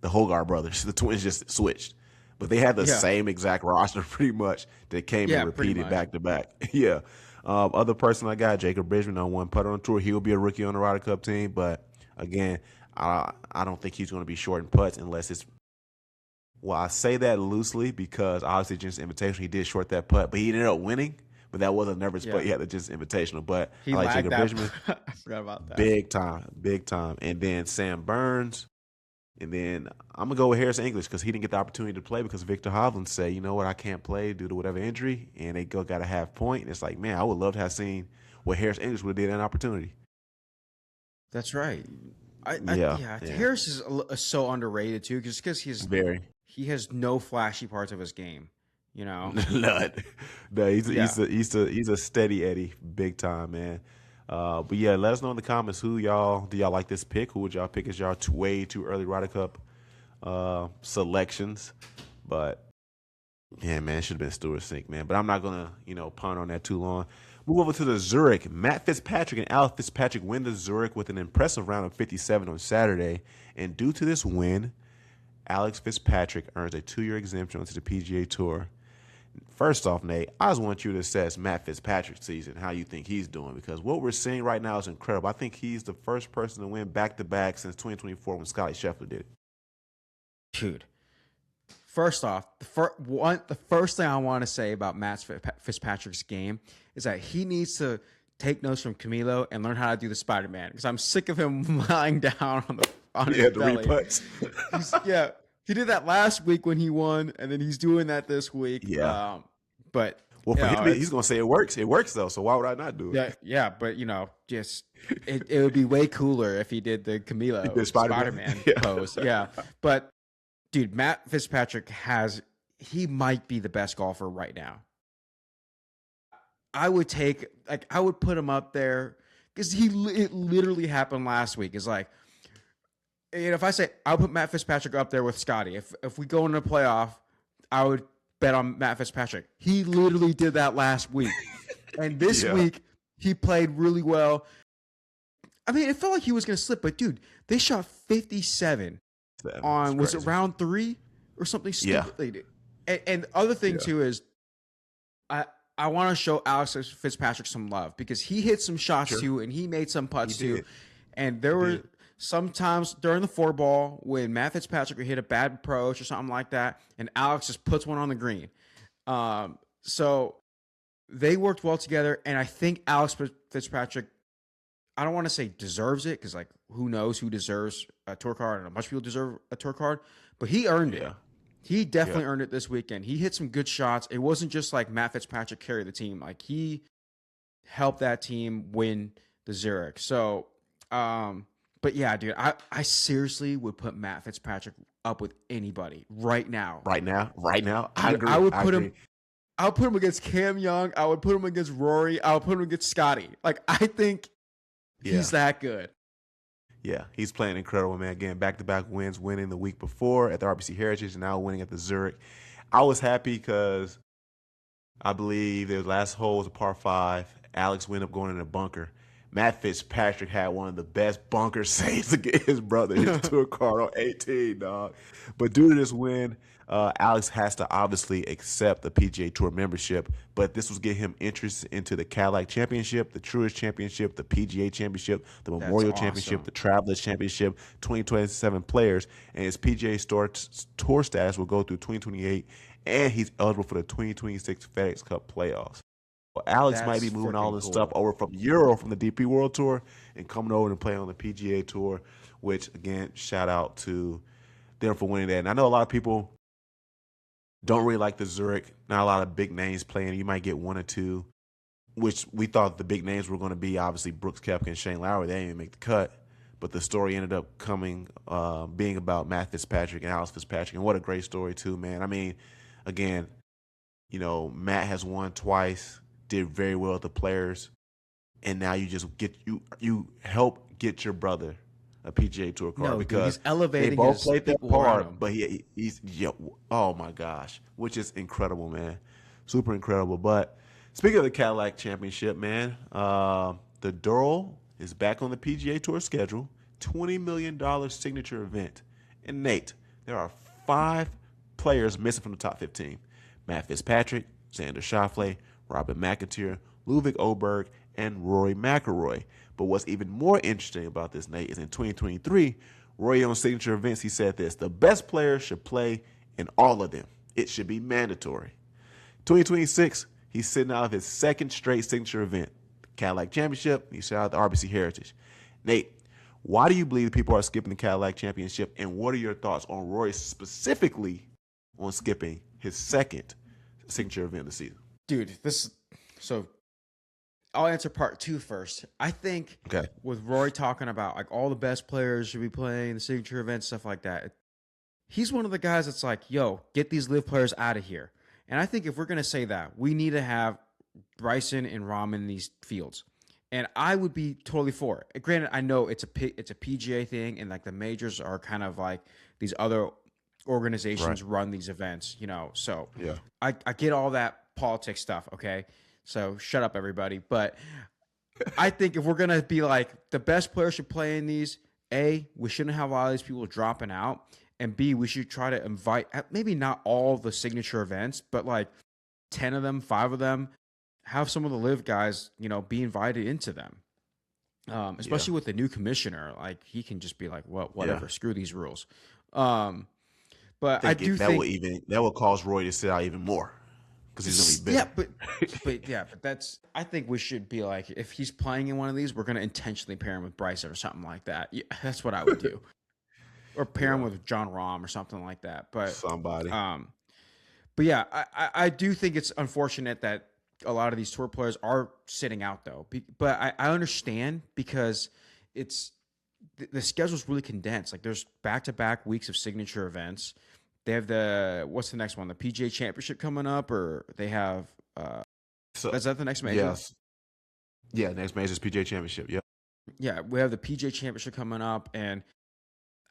Hogarth brothers. The twins just switched. But they had the same exact roster pretty much that came and repeated back to back. Yeah. Other person I got, Jacob Bridgman on 1 putter on tour. He will be a rookie on the Ryder Cup team. But, again, I don't think he's going to be short in putts unless it's – well, I say that loosely because obviously just Invitational, he did short that putt. But he ended up winning. But that wasn't never his putt. He had the just Invitational. But I like Jacob Bridgman. I forgot about that. Big time. And then Sam Burns. And then I'm going to go with Harris English because he didn't get the opportunity to play because Victor Hovland said, you know what, I can't play due to whatever injury. And they got a half point. And it's like, man, I would love to have seen what Harris English would have did an opportunity. That's right. Harris is so underrated too because he has no flashy parts of his game. None. No, he's a steady Eddie, big time, man. But let us know in the comments do y'all like this pick? Who would y'all pick as y'all way too early Ryder Cup selections? But yeah, man, it should have been Stewart Sink, man. But I'm not gonna ponder on that too long. Move over to the Zurich. Matt Fitzpatrick and Alex Fitzpatrick win the Zurich with an impressive round of 57 on Saturday, and due to this win, Alex Fitzpatrick earns a 2-year exemption onto the PGA Tour. First off, Nate, I just want you to assess Matt Fitzpatrick's season, how you think he's doing, because what we're seeing right now is incredible. I think he's the first person to win back-to-back since 2024 when Scotty Scheffler did it. Dude, first off, the first thing I want to say about Matt Fitzpatrick's game is that he needs to take notes from Camilo and learn how to do the Spider-Man, because I'm sick of him lying down on his belly. The re-putts. He did that last week when he won, and then he's doing that this week. Yeah. But Well, for You him, know, he's gonna say it works. It works though. So why would I not do it? yeah, but just it would be way cooler if he did the He Camilo did Spider-Man Yeah. pose. Yeah, but dude, Matt Fitzpatrick he might be the best golfer right now. I would put him up there because it literally happened last week. It's like, if I say I'll put Matt Fitzpatrick up there with Scotty, if we go into the playoff, I would bet on Matt Fitzpatrick. He literally did that last week, and this week he played really well. I mean, it felt like he was going to slip, but dude, they shot 57 on was it round 3 or something stupid? Yeah. And the other thing too is, I want to show Alex Fitzpatrick some love because he hit some shots too, and he made some putts too. And there were sometimes during the 4-ball when Matt Fitzpatrick would hit a bad approach or something like that, and Alex just puts one on the green. So they worked well together, and I think Alex Fitzpatrick, I don't want to say deserves it because, like, who knows who deserves a tour card? I don't know much people deserve a tour card, but he earned it. He definitely earned it this weekend. He hit some good shots. It wasn't just like Matt Fitzpatrick carried the team. Like, he helped that team win the Zurich. So, but yeah, dude, I seriously would put Matt Fitzpatrick up with anybody right now. Right now? I agree. I would put him. I would put him against Cam Young. I would put him against Rory. I would put him against Scotty. Like, I think he's that good. Yeah, he's playing incredible, man. Again, back-to-back wins, winning the week before at the RBC Heritage and now winning at the Zurich. I was happy because I believe the last hole was a par 5. Alex went up going in a bunker. Matt Fitzpatrick had one of the best bunker saves against his brother, his tour card on 18, dog. But due to this win, Alex has to obviously accept the PGA Tour membership, but this was getting him interest into the Cadillac Championship, the Truist Championship, the PGA Championship, the Memorial Championship, the Travelers Championship, 2027 players, and his PGA Tour status will go through 2028, and he's eligible for the 2026 FedEx Cup playoffs. Well, Alex might be moving all this stuff over from the DP World Tour and coming over and playing on the PGA Tour, which, again, shout out to them for winning that. And I know a lot of people don't really like the Zurich. Not a lot of big names playing. You might get one or two, which we thought the big names were going to be obviously Brooks Koepka and Shane Lowry. They didn't even make the cut. But the story ended up being about Matt Fitzpatrick and Alex Fitzpatrick. And what a great story, too, man. I mean, again, Matt has won twice, did very well at the Players, and now you just you help get your brother a PGA Tour card because he's elevating. They both played that part, but he's oh my gosh, which is incredible, man, super incredible. But speaking of the Cadillac Championship, man, the Doral is back on the PGA Tour schedule, $20 million signature event. And Nate, there are 5 players missing from the top 15: Matt Fitzpatrick, Xander Schauffele, Robin McIntyre, Ludwig Oberg, and Rory McIlroy. But what's even more interesting about this, Nate, is in 2023, Rory on signature events, he said this: the best players should play in all of them. It should be mandatory. 2026, he's sitting out of his second straight signature event, the Cadillac Championship. He's out of the RBC Heritage. Nate, why do you believe people are skipping the Cadillac Championship, and what are your thoughts on Rory specifically on skipping his second signature event of the season? Dude, so I'll answer part 2 first. I think with Rory talking about like all the best players should be playing the signature events, stuff like that, he's one of the guys that's like, yo, get these live players out of here. And I think if we're going to say that, we need to have Bryson and Rahm in these fields. And I would be totally for it. Granted, I know it's a PGA thing, and like the majors are kind of like these other organizations run these events, So I get all that politics stuff, okay? So shut up, everybody. But I think if we're going to be like the best players should play in these, A, we shouldn't have a lot of these people dropping out. And B, we should try to invite, maybe not all the signature events, but like 10 of them, 5 of them, have some of the live guys, be invited into them. Especially with the new commissioner. Like, he can just be like, well, whatever, screw these rules. But I do think that will cause Roy to sit out even more. Because he's gonna be big. But that's. I think we should be like, if he's playing in one of these, we're gonna intentionally pair him with Bryson or something like that. Yeah, that's what I would do, or pair him with John Rahm or something like that. But somebody. But yeah, I do think it's unfortunate that a lot of these tour players are sitting out though. But I understand because the schedule's really condensed. Like there's back-to-back weeks of signature events. They have what's the next one? The PGA Championship coming up, or they have So is that the next major? yes, yeah, next major is PGA Championship. Yeah, Yeah, we have the PGA Championship coming up, and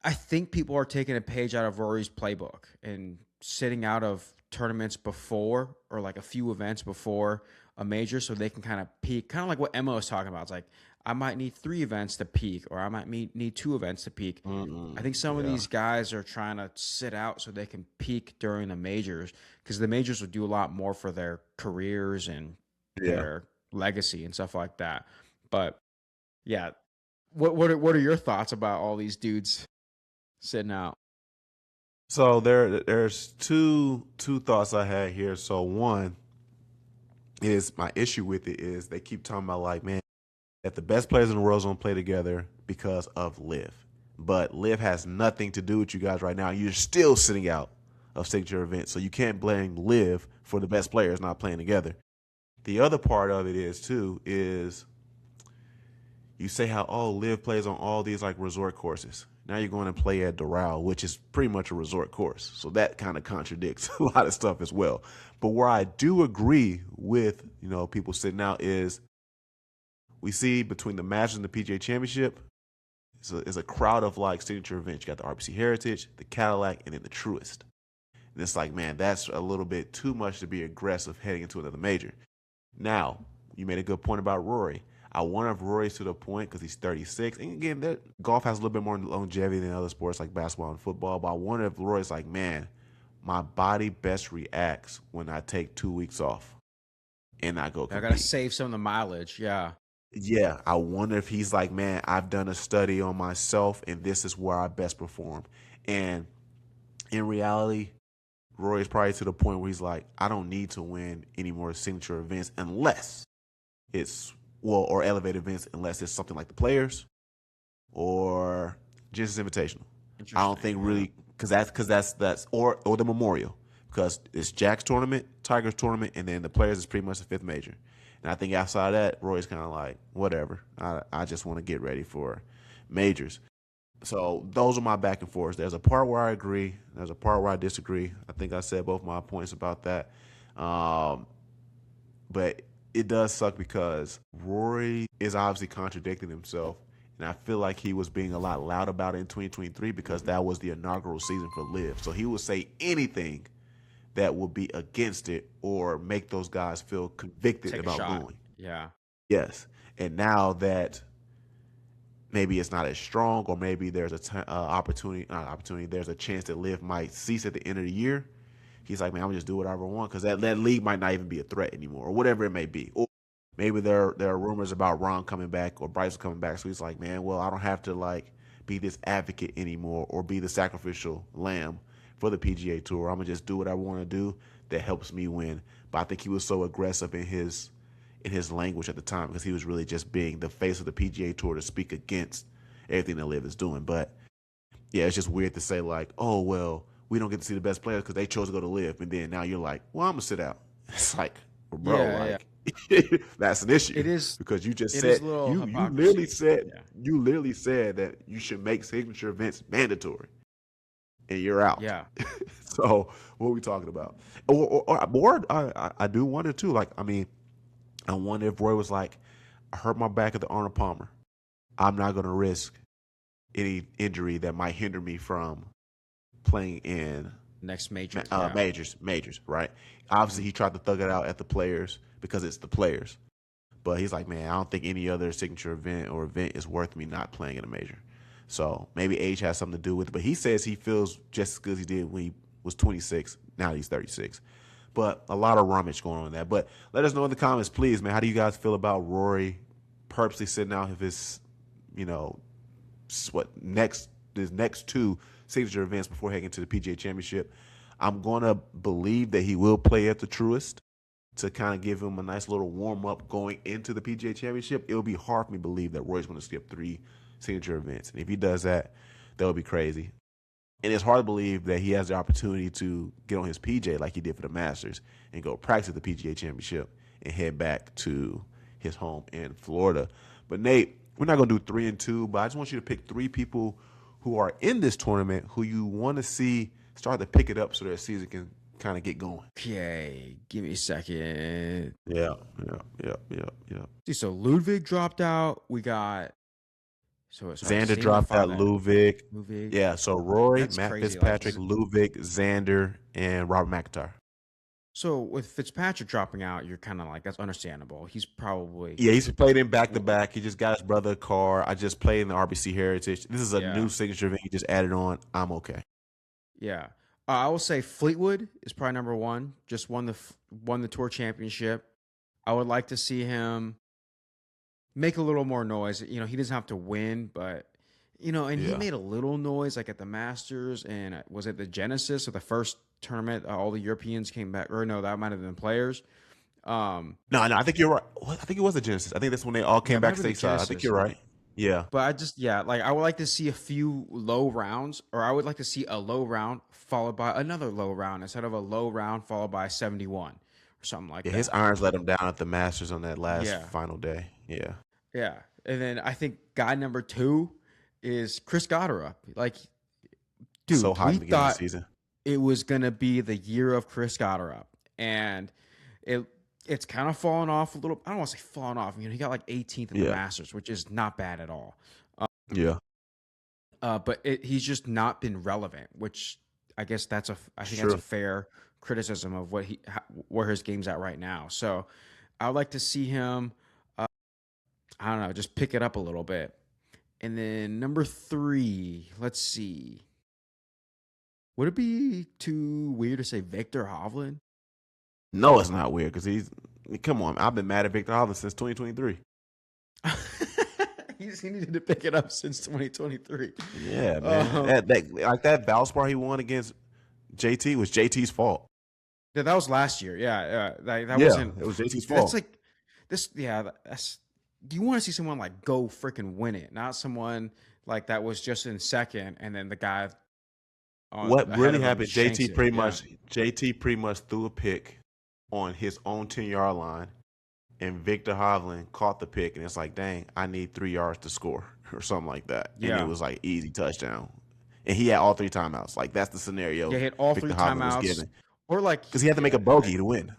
I think people are taking a page out of Rory's playbook and sitting out of tournaments before, or like a few events before a major, so they can kind of peak, kind of like what Emma was talking about. It's like, I might need 3 events to peak, or I might need 2 events to peak. I think some of these guys are trying to sit out so they can peak during the majors, because the majors will do a lot more for their careers and their legacy and stuff like that. But yeah, what are your thoughts about all these dudes sitting out? So there's two thoughts I had here. So one is, my issue with it is they keep talking about like, man, that the best players in the world don't play together because of Liv. But Liv has nothing to do with you guys right now. You're still sitting out of signature events. So you can't blame Liv for the best players not playing together. The other part of it is you say how, oh, Liv plays on all these like resort courses. Now you're going to play at Doral, which is pretty much a resort course. So that kind of contradicts a lot of stuff as well. But where I do agree with, people sitting out is, we see between the Masters and the PGA Championship is a crowd of like signature events. You got the RBC Heritage, the Cadillac, and then the Truist. And it's like, man, that's a little bit too much to be aggressive heading into another major. Now, you made a good point about Rory. I wonder if Rory's to the point, because he's 36. And again, golf has a little bit more longevity than other sports like basketball and football. But I wonder if Rory's like, man, my body best reacts when I take 2 weeks off and I go compete. I got to save some of the mileage. Yeah. Yeah, I wonder if he's like, man, I've done a study on myself, and this is where I best perform. And in reality, Rory's probably to the point where he's like, I don't need to win any more signature events unless or elevate events, unless it's something like the Players or just Invitational. I don't think really, because that's or the Memorial, because it's Jack's tournament, Tiger's tournament, and then the Players is pretty much the 5th major. And I think outside of that, Roy's kind of like, whatever. I just want to get ready for majors. So those are my back and forths. There's a part where I agree. There's a part where I disagree. I think I said both my points about that. But it does suck because Rory is obviously contradicting himself. And I feel like he was being a lot loud about it in 2023 because that was the inaugural season for Liv. So he would say anything that would be against it or make those guys feel convicted about going. Yeah. Yes. And now that maybe it's not as strong, or maybe there's there's a chance that Liv might cease at the end of the year, he's like, man, I'm just do whatever I want, because that league might not even be a threat anymore, or whatever it may be. Or maybe there are rumors about Ron coming back or Bryce coming back, so he's like, man, well, I don't have to like be this advocate anymore or be the sacrificial lamb for the PGA Tour. I'm gonna just do what I want to do that helps me win. But I think he was so aggressive in his language at the time, because he was really just being the face of the PGA Tour to speak against everything that Liv is doing. But yeah, it's just weird to say like, oh well, we don't get to see the best players because they chose to go to Liv, and then now you're like, well, I'm gonna sit out. It's like, well, bro, that's an issue. It is, because you just said you literally said that you should make signature events mandatory. And you're out. Yeah. So what are we talking about? Or I do wonder too. Like, I mean, I wonder if Roy was like, I hurt my back at the Arnold Palmer. I'm not going to risk any injury that might hinder me from playing in next major. Majors, right? Obviously, he tried to thug it out at the Players because it's the Players. But he's like, man, I don't think any other signature event or event is worth me not playing in a major. So maybe age has something to do with it. But he says he feels just as good as he did when he was 26. Now he's 36. But a lot of rummage going on in that. But let us know in the comments, please, man. How do you guys feel about Rory purposely sitting out of his, his next 2 signature events before heading into the PGA Championship? I'm going to believe that he will play at the Truist to kind of give him a nice little warm-up going into the PGA Championship. It'll be hard for me to believe that Rory's going to skip 3 signature events. And if he does that, that would be crazy. And it's hard to believe that he has the opportunity to get on his PJ like he did for the Masters and go practice at the PGA Championship and head back to his home in Florida. But Nate, we're not going to do 3 and 2, but I just want you to pick 3 people who are in this tournament who you want to see start to pick it up so their season can kind of get going. Okay, give me a second. Yeah. See, so Ludwig dropped out. We got Xander dropped out. Ludwig. Yeah, so Rory, That's Matt crazy. Fitzpatrick, Ludwig, Xander, and Robert McIntyre. So with Fitzpatrick dropping out, you're kind of like, that's understandable. He's probably he's played in back-to-back. He just got his brother a car. I just played in the RBC Heritage. This is a new signature event he just added on. I'm okay. Yeah. I will say Fleetwood is probably number 1. Just won the Tour Championship. I would like to see him make a little more noise. He doesn't have to win, but he made a little noise like at the Masters and was it the Genesis or the first tournament? All the Europeans came back, or no, that might have been players. No, I think you're right. I think it was the Genesis. I think that's when they all came back stateside. I think you're right. Yeah. But I would like to see a few low rounds, or I would like to see a low round followed by another low round instead of a low round followed by 71 or something like that. His irons let him down at the Masters on that last final day. Yeah. Yeah. And then I think guy number 2 is Chris Gotterup. Like, dude, so hot in the beginning of the season. It was going to be the year of Chris Gotterup. And it's kind of fallen off a little. I don't want to say fallen off. He got like 18th in the Masters, which is not bad at all. But he's just not been relevant, which I guess that's a fair criticism of where his game's at right now. So I would like to see him, I don't know, just pick it up a little bit. And then number 3, let's see. Would it be too weird to say Victor Hovland? No, it's not weird because come on. I've been mad at Victor Hovland since 2023. He needed to pick it up since 2023. Yeah, man. That Valspar he won against JT was JT's fault. Yeah, that was last year. Yeah, that wasn't. It was JT's fault. That's like this. Yeah, that's. Do you want to see someone like go freaking win it, not someone like that was just in second and then the guy. What really happened? JT pretty much threw a pick on his own 10-yard line, and Victor Hovland caught the pick, and it's like, dang, I need 3 yards to score or something like that. Yeah. And it was like easy touchdown. And he had all 3 timeouts. Like, that's the scenario. Yeah, he had all Victor 3 timeouts. Or like, because he had to make a bogey to win.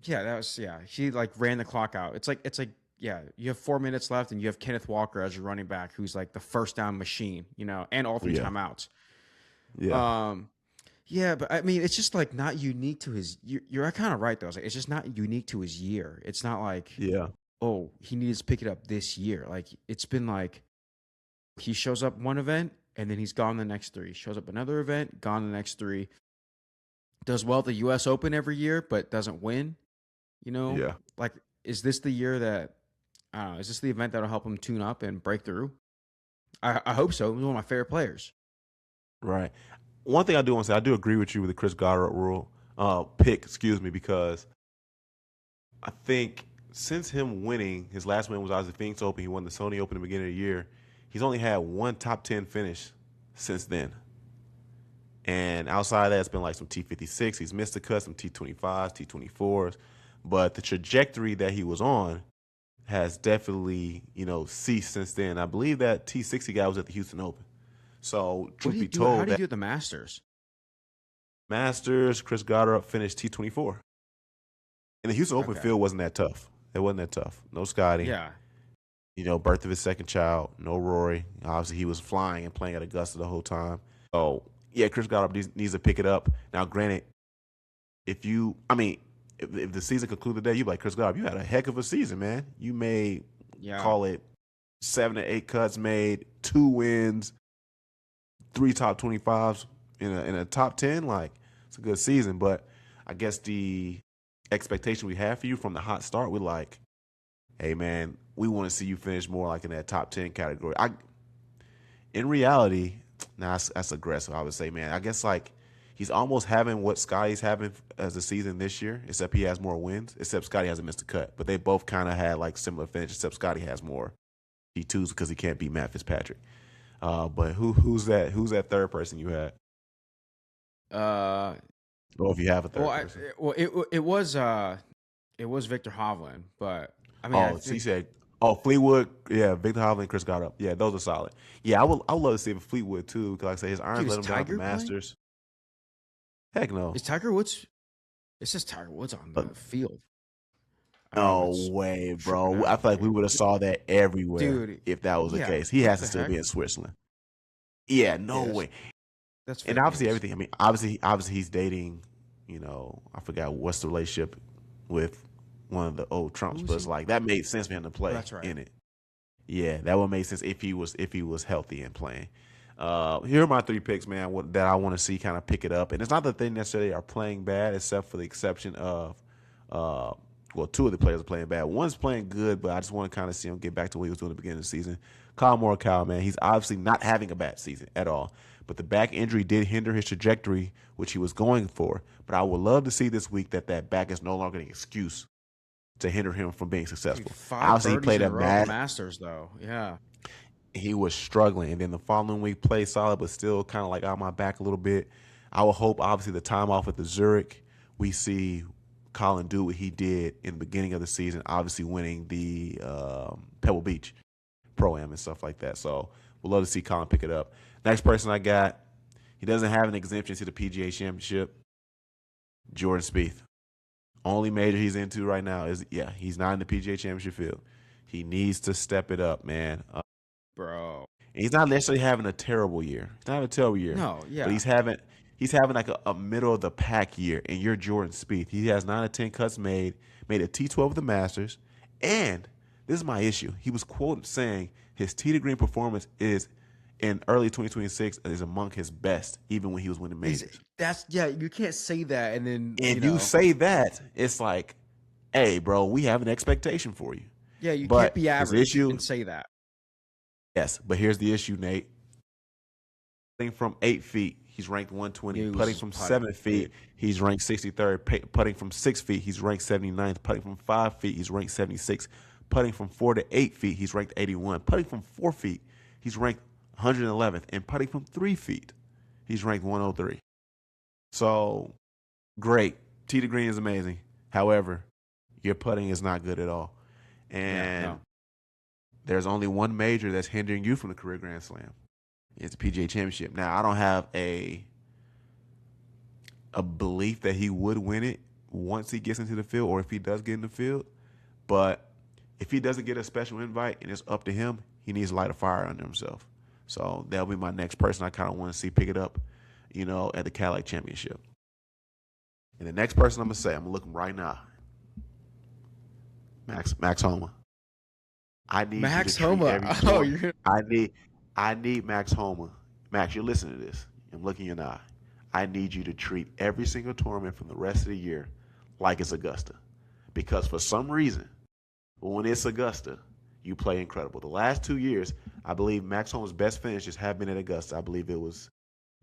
Yeah, he like ran the clock out. It's like you have 4 minutes left, and you have Kenneth Walker as your running back, who's like the first down machine, and all 3 timeouts. Yeah, but I mean, it's just like not unique to his. You're kind of right though. It's just not unique to his year. It's not like oh, he needs to pick it up this year. Like it's been like he shows up one event and then he's gone the next 3. Shows up another event, gone the next 3. Does well at the U.S. Open every year, but doesn't win. Like is this the year that I don't know? Is this the event that'll help him tune up and break through? I hope so. He's one of my favorite players. Right. One thing I do want to say, I do agree with you with the Chris Gotterup pick, because I think since him winning, his last win was out of the Phoenix Open. He won the Sony Open at the beginning of the year. He's only had 1 top 10 finish since then. And outside of that, it's been like some T56. He's missed the cut, some T25s, T24s. But the trajectory that he was on has definitely, ceased since then. I believe that T60 guy was at the Houston Open. So, truth be told, how do you do at the Masters? Chris Gotterup finished T24. And the Houston Open field wasn't that tough. It wasn't that tough. No Scotty. Yeah. Birth of his second child. No Rory. Obviously, he was flying and playing at Augusta the whole time. So, yeah, Chris Gotterup needs to pick it up. Now, granted, if the season concluded today, you'd be like, Chris Gotterup, you had a heck of a season, man. You made, call it 7 to 8 cuts made, 2 wins, 3 top 25s in a top 10. Like, it's a good season. But I guess the expectation we have for you from the hot start, we're like, hey, man, we want to see you finish more like in that top 10 category. In reality, that's aggressive, I would say, man. I guess, like, he's almost having what Scotty's having as a season this year, except he has more wins, except Scotty hasn't missed a cut. But they both kind of had, like, similar finish, except Scotty has more T2s because he can't beat Matt Fitzpatrick. But who's that third person you had? Or if you have a third person. It was It was Victor Hovland, but I mean, I Oh, so you think said, oh, Fleetwood, yeah, Victor Hovland and Chris got up. Yeah, those are solid. Yeah, I would love to see if Fleetwood too, because like I say, his dude, irons is let him down at the Tiger playing? Masters. Heck no. Is Tiger Woods? It says Tiger Woods on But the field. I don't know if no it's way, tripping bro. I out, feel like we would have saw that everywhere dude. if that was the Yeah, case. He what has to the still be heck? in Switzerland. Yeah, Yeah, no way. that's And fake obviously news. everything. I mean, obviously he's dating, I forgot what's the relationship with one of the old Trumps, Who's but it's he? like that made sense for him to Oh, play that's right. in it. Yeah, that would make sense if he was healthy and playing. Here are my three picks, man, that I want to see kind of pick it up. And it's not that they necessarily are playing bad, except for the exception of, uh, well, two of the players are playing bad. One's playing good, but I just want to kind of see him get back to what he was doing at the beginning of the season. Kyle Morikawa, man, he's obviously not having a bad season at all. But the back injury did hinder his trajectory, which he was going for. But I would love to see this week that back is no longer an excuse to hinder him from being Dude, successful. 5 Obviously, he birdies played in a a row at the bad. Masters, though. Yeah, He was struggling, and then the following week played solid, but still kind of like on my back a little bit. I would hope, obviously, the time off at the Zurich, we see Colin do what he did in the beginning of the season, obviously winning the Pebble Beach Pro-Am and stuff like that. So we'd love to see Colin pick it up. Next person I got, he doesn't have an exemption to the PGA Championship. Jordan Spieth. Only major he's into right now is, he's not in the PGA Championship field. He needs to step it up, man. bro. And he's not necessarily having a terrible year. He's not having a terrible year, No, but yeah. he's having like a middle of the pack year. And you're Jordan Spieth. He has 9 or 10 cuts made a T12 of the Masters, and this is my issue. He was quoted saying his tee to green performance is in early 2026 is among his best, even when he was winning majors. You can't say that and then And you say that, it's like, hey, bro, we have an expectation for you. yeah, you can't But be his average issue, and say that. yes, but here's the issue, Nate. Putting from 8 feet, he's ranked 120. He Putting loses from putting, 7 feet, dude. he's ranked 63rd. Putting from 6 feet, he's ranked 79th. Putting from 5 feet, he's ranked 76th. Putting from 4 to 8 feet, he's ranked 81. Putting from 4 feet, he's ranked 111th. And putting from 3 feet, he's ranked 103. So, great. Tee to green is amazing. However, your putting is not good at all. And No. there's only one major that's hindering you from the career Grand Slam. It's the PGA Championship. Now, I don't have a belief that he would win it once he gets into the field, or if he does get in the field. But if he doesn't get a special invite and it's up to him, he needs to light a fire under himself. So that'll be my next person I kind of want to see pick it up, at the Cadillac Championship. And the next person I'm going to say, I'm going to look him right now. Max Homa. I need Max you to treat Homa. every Oh, tour- you're I need Max Homa. Max, you're listening to this. I'm looking in your eye. I need you to treat every single tournament from the rest of the year like it's Augusta. Because for some reason, when it's Augusta, you play incredible. The last 2 years, I believe Max Homa's best finishes have been at Augusta. I believe it was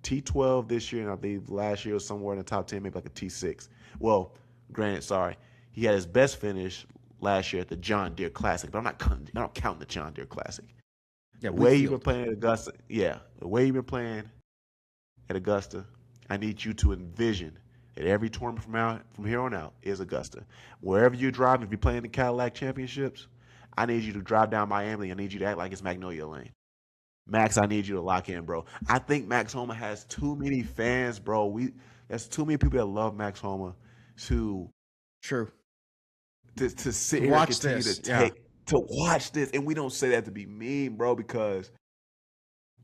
T12 this year, and I believe last year was somewhere in the top 10, maybe like a T6. Well, granted, sorry. He had his best finish last year at the John Deere Classic, but I'm not counting the John Deere Classic. yeah, The way you've Wheatfield. been playing at Augusta, the way you've been playing at Augusta, I need you to envision that every tournament from here on out is Augusta. Wherever you drive, if you're playing the Cadillac Championships, I need you to drive down Miami. I need you to act like it's Magnolia Lane. Max, I need you to lock in, bro. I think Max Homa has too many fans, bro. There's too many people that love Max Homa to True. sit To here watch and continue this, to watch this. And we don't say that to be mean, bro, because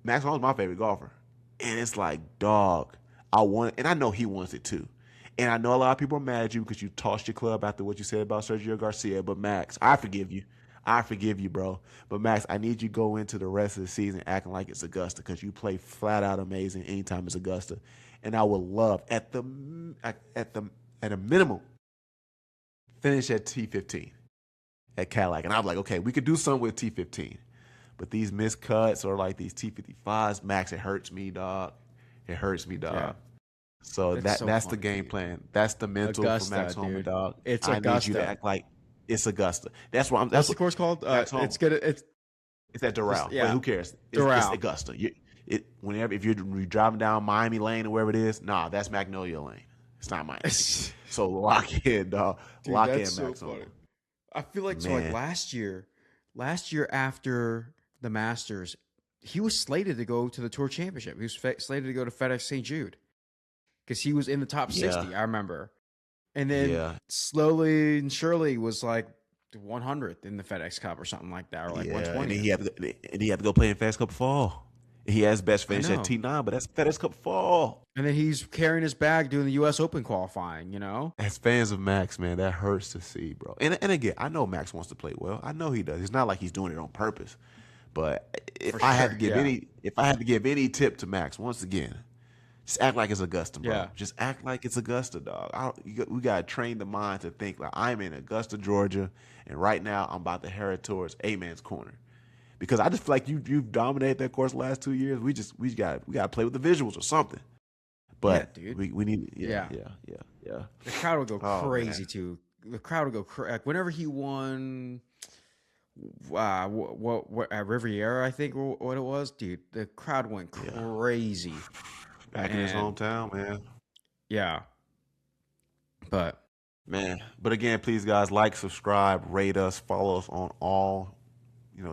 Max Homa's my favorite golfer. And it's like, dog, and I know he wants it too. And I know a lot of people are mad at you because you tossed your club after what you said about Sergio Garcia. But Max, I forgive you. I forgive you, bro. But Max, I need you to go into the rest of the season acting like it's Augusta because you play flat out amazing anytime it's Augusta. And I would love at a minimum finish at T15 at Cadillac. And I'm like, okay, we could do something with T15. But these missed cuts or like these T55s, Max, it hurts me, dog. It hurts me, dog. Yeah. So that's funny, the game dude. plan. That's the mental Augusta, for Max Homa, dude. dog. It's I need you to Augusta. act like it's Augusta. That's what I'm. What's That's the course called? Max Homa. It's good. It's at Doral. yeah. Wait, who cares? It's Doral. Augusta. If you're driving down Miami Lane or wherever it is, nah, that's Magnolia Lane. It's not Miami. So lock in, dog. Dude, Lock that's in so Max funny. Homa. I feel like so like Man. last year after the Masters, he was slated to go to the Tour Championship. He was slated to go to FedEx St. Jude because he was in the top Yeah. 60. I remember, and then Yeah. slowly and surely was like 100th in the FedEx Cup or something like that, or like Yeah. And then 120th. he had to go play in FedEx Cup fall. He has best I finish at know. T9, but that's FedEx Cup fall. And then he's carrying his bag doing the U.S. Open qualifying. You know. As fans of Max, man, that hurts to see, bro. And again, I know Max wants to play well. I know he does. It's not like he's doing it on purpose. But For sure, yeah. if I had to give any tip to Max, once again, just act like it's Augusta, bro. Yeah. Just act like it's Augusta, dog. We gotta train the mind to think like I'm in Augusta, Georgia, and right now I'm about to head towards A-Man's corner. Because I just feel like you've dominated that course the last 2 years. We gotta play with the visuals or something. But dude. we need Yeah. yeah. The crowd would go Oh, crazy man. too. The crowd would go like whenever he won. What at Riviera, I think what it was, dude. The crowd went crazy. Back in his hometown, man. Yeah, but Man. But again, please guys, like, subscribe, rate us, follow us on all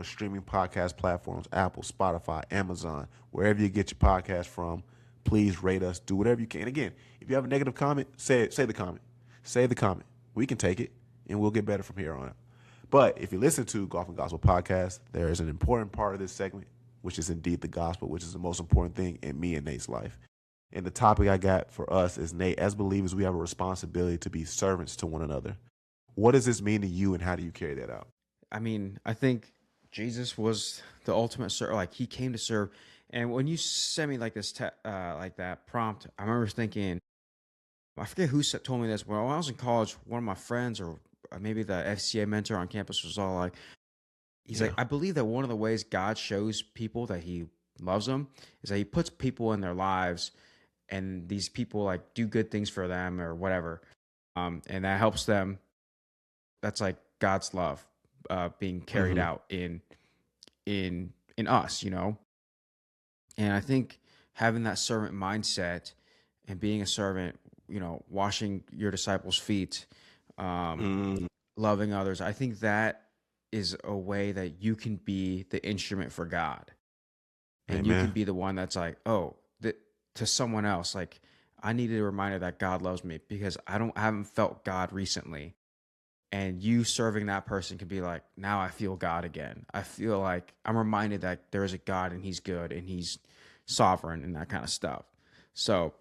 streaming podcast platforms, Apple, Spotify, Amazon, wherever you get your podcast from. Please rate us. Do whatever you can. Again, if you have a negative comment, say the comment. Say the comment. We can take it, and we'll get better from here on out. But if you listen to Golf and Gospel Podcast, there is an important part of this segment, which is indeed the gospel, which is the most important thing in me and Nate's life. And the topic I got for us is, Nate, as believers, we have a responsibility to be servants to one another. What does this mean to you, and how do you carry that out? I mean, I think Jesus was the ultimate server. Like he came to serve. And when you sent me like this, like that prompt, I remember thinking, I forget who told me this. When I was in college, one of my friends or maybe the FCA mentor on campus was all like, he's like, I believe that one of the ways God shows people that he loves them is that he puts people in their lives and these people like do good things for them or whatever. And that helps them. That's like God's love being carried out in us, you know? And I think having that servant mindset and being a servant, you know, washing your disciples' feet, loving others, I think that is a way that you can be the instrument for God. And you can be the one that's like, to someone else, like, I needed a reminder that God loves me because I haven't felt God recently. And you serving that person could be like, now I feel God again. I feel like I'm reminded that there is a God and he's good and he's sovereign and that kind of stuff. So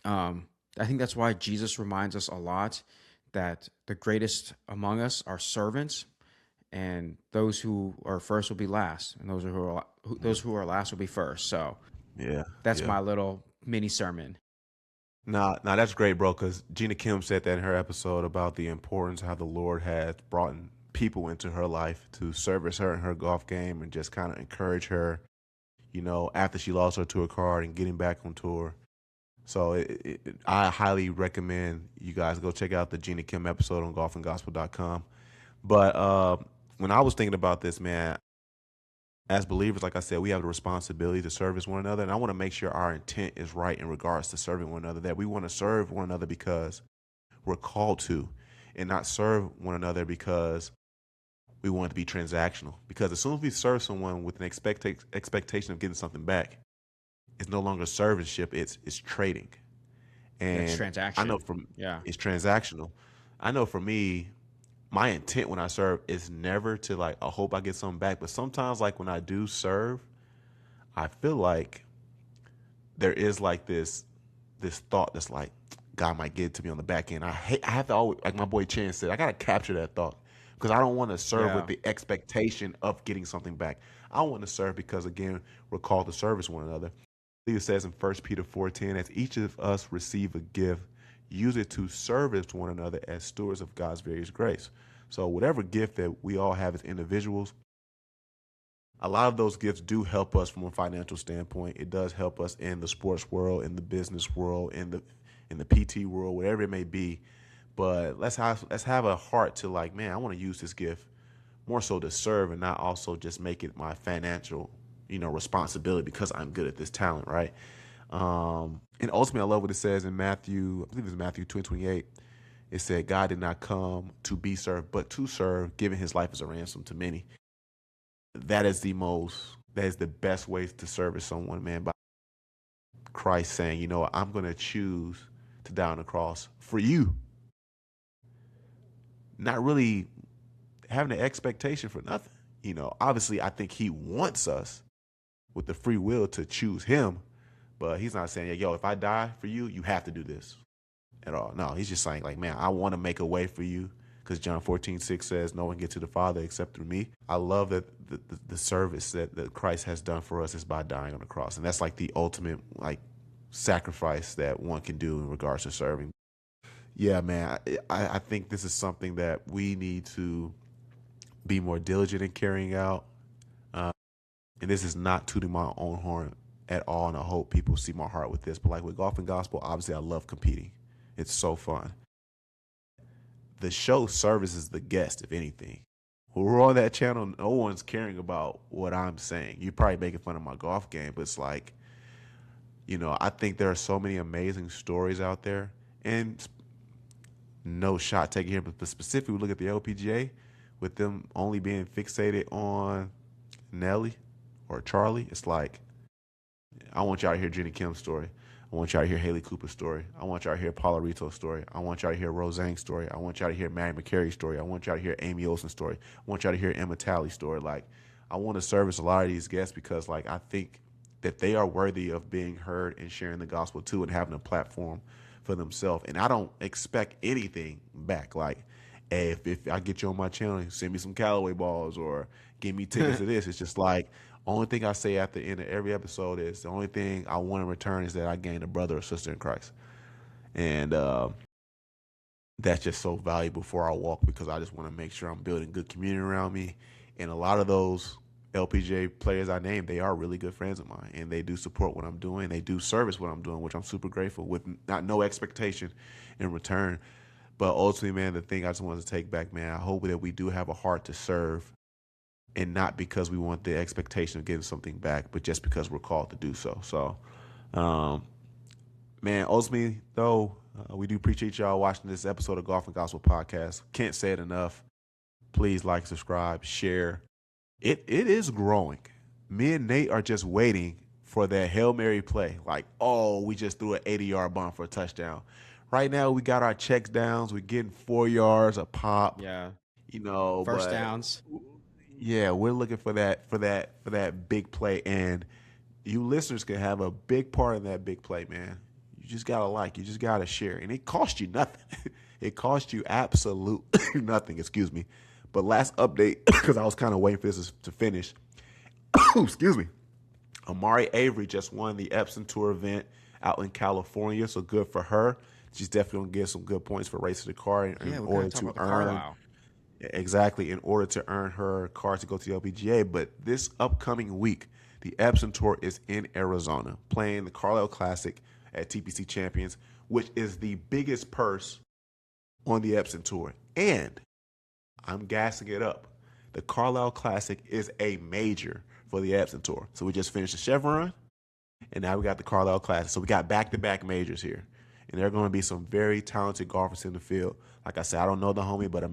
I think that's why Jesus reminds us a lot that the greatest among us are servants, and those who are first will be last, and those who are last will be first. So that's my little mini sermon. Nah, that's great, bro, because Gina Kim said that in her episode about the importance of how the Lord has brought people into her life to service her in her golf game and just kind of encourage her, you know, after she lost her tour card and getting back on tour. So I highly recommend you guys go check out the Gina Kim episode on golfandgospel.com. But when I was thinking about this, man, as believers, like I said, we have the responsibility to service one another. And I want to make sure our intent is right in regards to serving one another, that we want to serve one another because we're called to, and not serve one another because we want it to be transactional. Because as soon as we serve someone with an expectation of getting something back, it's no longer servantship, it's trading. And It's transaction. I know it's transactional. I know for me, my intent when I serve is never to like, I hope I get something back. But sometimes, like when I do serve, I feel like there is like this thought that's like, God might get it to me on the back end. I have to always, like my boy Chan said, I gotta capture that thought because I don't want to serve with the expectation of getting something back. I want to serve because, again, we're called to service one another. It says in 1 Peter 4:10, as each of us receive a gift, use it to service one another as stewards of God's various grace. So whatever gift that we all have as individuals, a lot of those gifts do help us from a financial standpoint. It does help us in the sports world, in the business world, in the PT world, whatever it may be. But let's have a heart to like, man, I want to use this gift more so to serve and not also just make it my financial, responsibility because I'm good at this talent, right? And ultimately, I love what it says in Matthew, I believe it's Matthew 2:28. It said, God did not come to be served, but to serve, giving his life as a ransom to many. That is the best way to service someone, man, by Christ saying, you know what, I'm going to choose to die on the cross for you. Not really having an expectation for nothing. You know, obviously, I think he wants us with the free will to choose him, but he's not saying, yo, if I die for you, you have to do this at all. No, he's just saying, like, man, I want to make a way for you, because John 14:6 says, no one gets to the Father except through me. I love that the service that Christ has done for us is by dying on the cross. And that's like the ultimate, like, sacrifice that one can do in regards to serving. Yeah, man, I think this is something that we need to be more diligent in carrying out. And this is not tooting my own horn at all, and I hope people see my heart with this. But like with Golf and Gospel, obviously I love competing. It's so fun. The show services the guest, if anything. When we're on that channel, no one's caring about what I'm saying. You're probably making fun of my golf game, but it's like, you know, I think there are so many amazing stories out there. And no shot taken here, but specifically, we look at the LPGA with them only being fixated on Nelly or Charlie. It's like, I want y'all to hear Jenny Kim's story. I want y'all to hear Haley Cooper's story. I want y'all to hear Paula Rito's story. I want y'all to hear Roseanne's story. I want y'all to hear Maddie McCary's story. I want y'all to hear Amy Olsen's story. I want y'all to hear Emma Talley's story. Like, I want to service a lot of these guests because, like, I think that they are worthy of being heard and sharing the gospel too, and having a platform for themselves. And I don't expect anything back. Like, hey, if I get you on my channel, send me some Callaway balls or give me tickets to this. It's just like, only thing I say at the end of every episode is the only thing I want in return is that I gain a brother or sister in Christ. And that's just so valuable for our walk, because I just want to make sure I'm building good community around me. And a lot of those LPGA players I named, they are really good friends of mine, and they do support what I'm doing. They do service what I'm doing, which I'm super grateful with, no expectation in return. But ultimately, man, the thing I just wanted to take back, man, I hope that we do have a heart to serve, and not because we want the expectation of getting something back, but just because we're called to do so. So, man, ultimately, though, we do appreciate y'all watching this episode of Golf and Gospel Podcast. Can't say it enough. Please like, subscribe, share. It is growing. Me and Nate are just waiting for that Hail Mary play. Like, oh, we just threw an 80-yard bomb for a touchdown. Right now, we got our checks downs. We're getting 4 yards a pop. Yeah. You know, First downs. Yeah, we're looking for that big play, and you listeners can have a big part in that big play, man. You just gotta you just gotta share, and it costs you nothing. It costs you absolutely nothing. Excuse me. But last update, because I was kind of waiting for this to finish. Excuse me. Amari Avery just won the Epson Tour event out in California, so good for her. She's definitely gonna get some good points for racing the car in order to earn. Exactly, in order to earn her card to go to the LPGA. But this upcoming week, the Epson Tour is in Arizona, playing the Carlisle Classic at TPC Champions, which is the biggest purse on the Epson Tour. And I'm gassing it up. The Carlisle Classic is a major for the Epson Tour. So we just finished the Chevron, and now we got the Carlisle Classic. So we got back-to-back majors here. And there are going to be some very talented golfers in the field. Like I said, I don't know the homie, but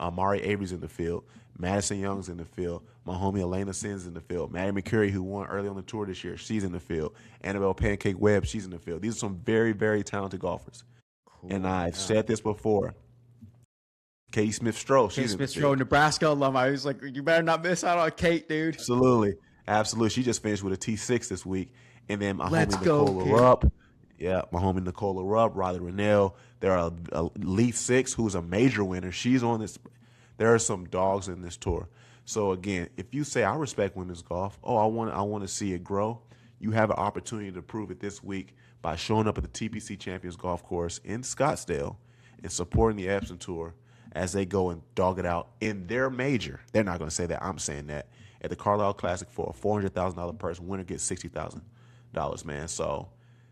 Amari Avery's in the field. Madison Young's in the field. My homie Elena Sims in the field. Maddie McCary, who won early on the tour this year, she's in the field. Annabelle Pancake Webb, she's in the field. These are some very, very talented golfers. Cool. And I've said this before. Katie Smith-Stroh, she's in the field. Nebraska alum. I was like, you better not miss out on Kate, dude. Absolutely. She just finished with a T6 this week. And then my homie Nicola Rupp. Yeah, my homie Nicola Rupp, Riley Rennell. There are Elite Six, who's a major winner. She's on this. There are some dogs in this tour. So again, if you say I respect women's golf, I want to see it grow, you have an opportunity to prove it this week by showing up at the TPC Champions Golf Course in Scottsdale and supporting the Epson Tour as they go and dog it out in their major. They're not going to say that. I'm saying that at the Carlisle Classic for a $400,000 purse. Winner gets $60,000, man. So.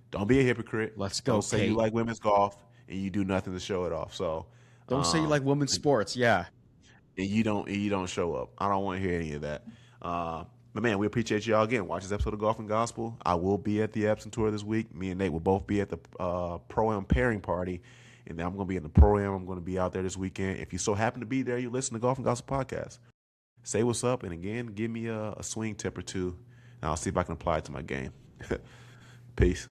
Don't be a hypocrite. Let's go. Don't say Kate. You like women's golf and you do nothing to show it off. So don't say you like women's sports. Yeah, and you don't show up. I don't want to hear any of that. But man, we appreciate y'all again. Watch this episode of Golf and Gospel. I will be at the Epson Tour this week. Me and Nate will both be at the Pro-Am pairing party. And then I'm going to be in the Pro-Am. I'm going to be out there this weekend. If you so happen to be there, you listen to Golf and Gospel podcast. Say what's up. And again, give me a swing tip or two. And I'll see if I can apply it to my game. Peace.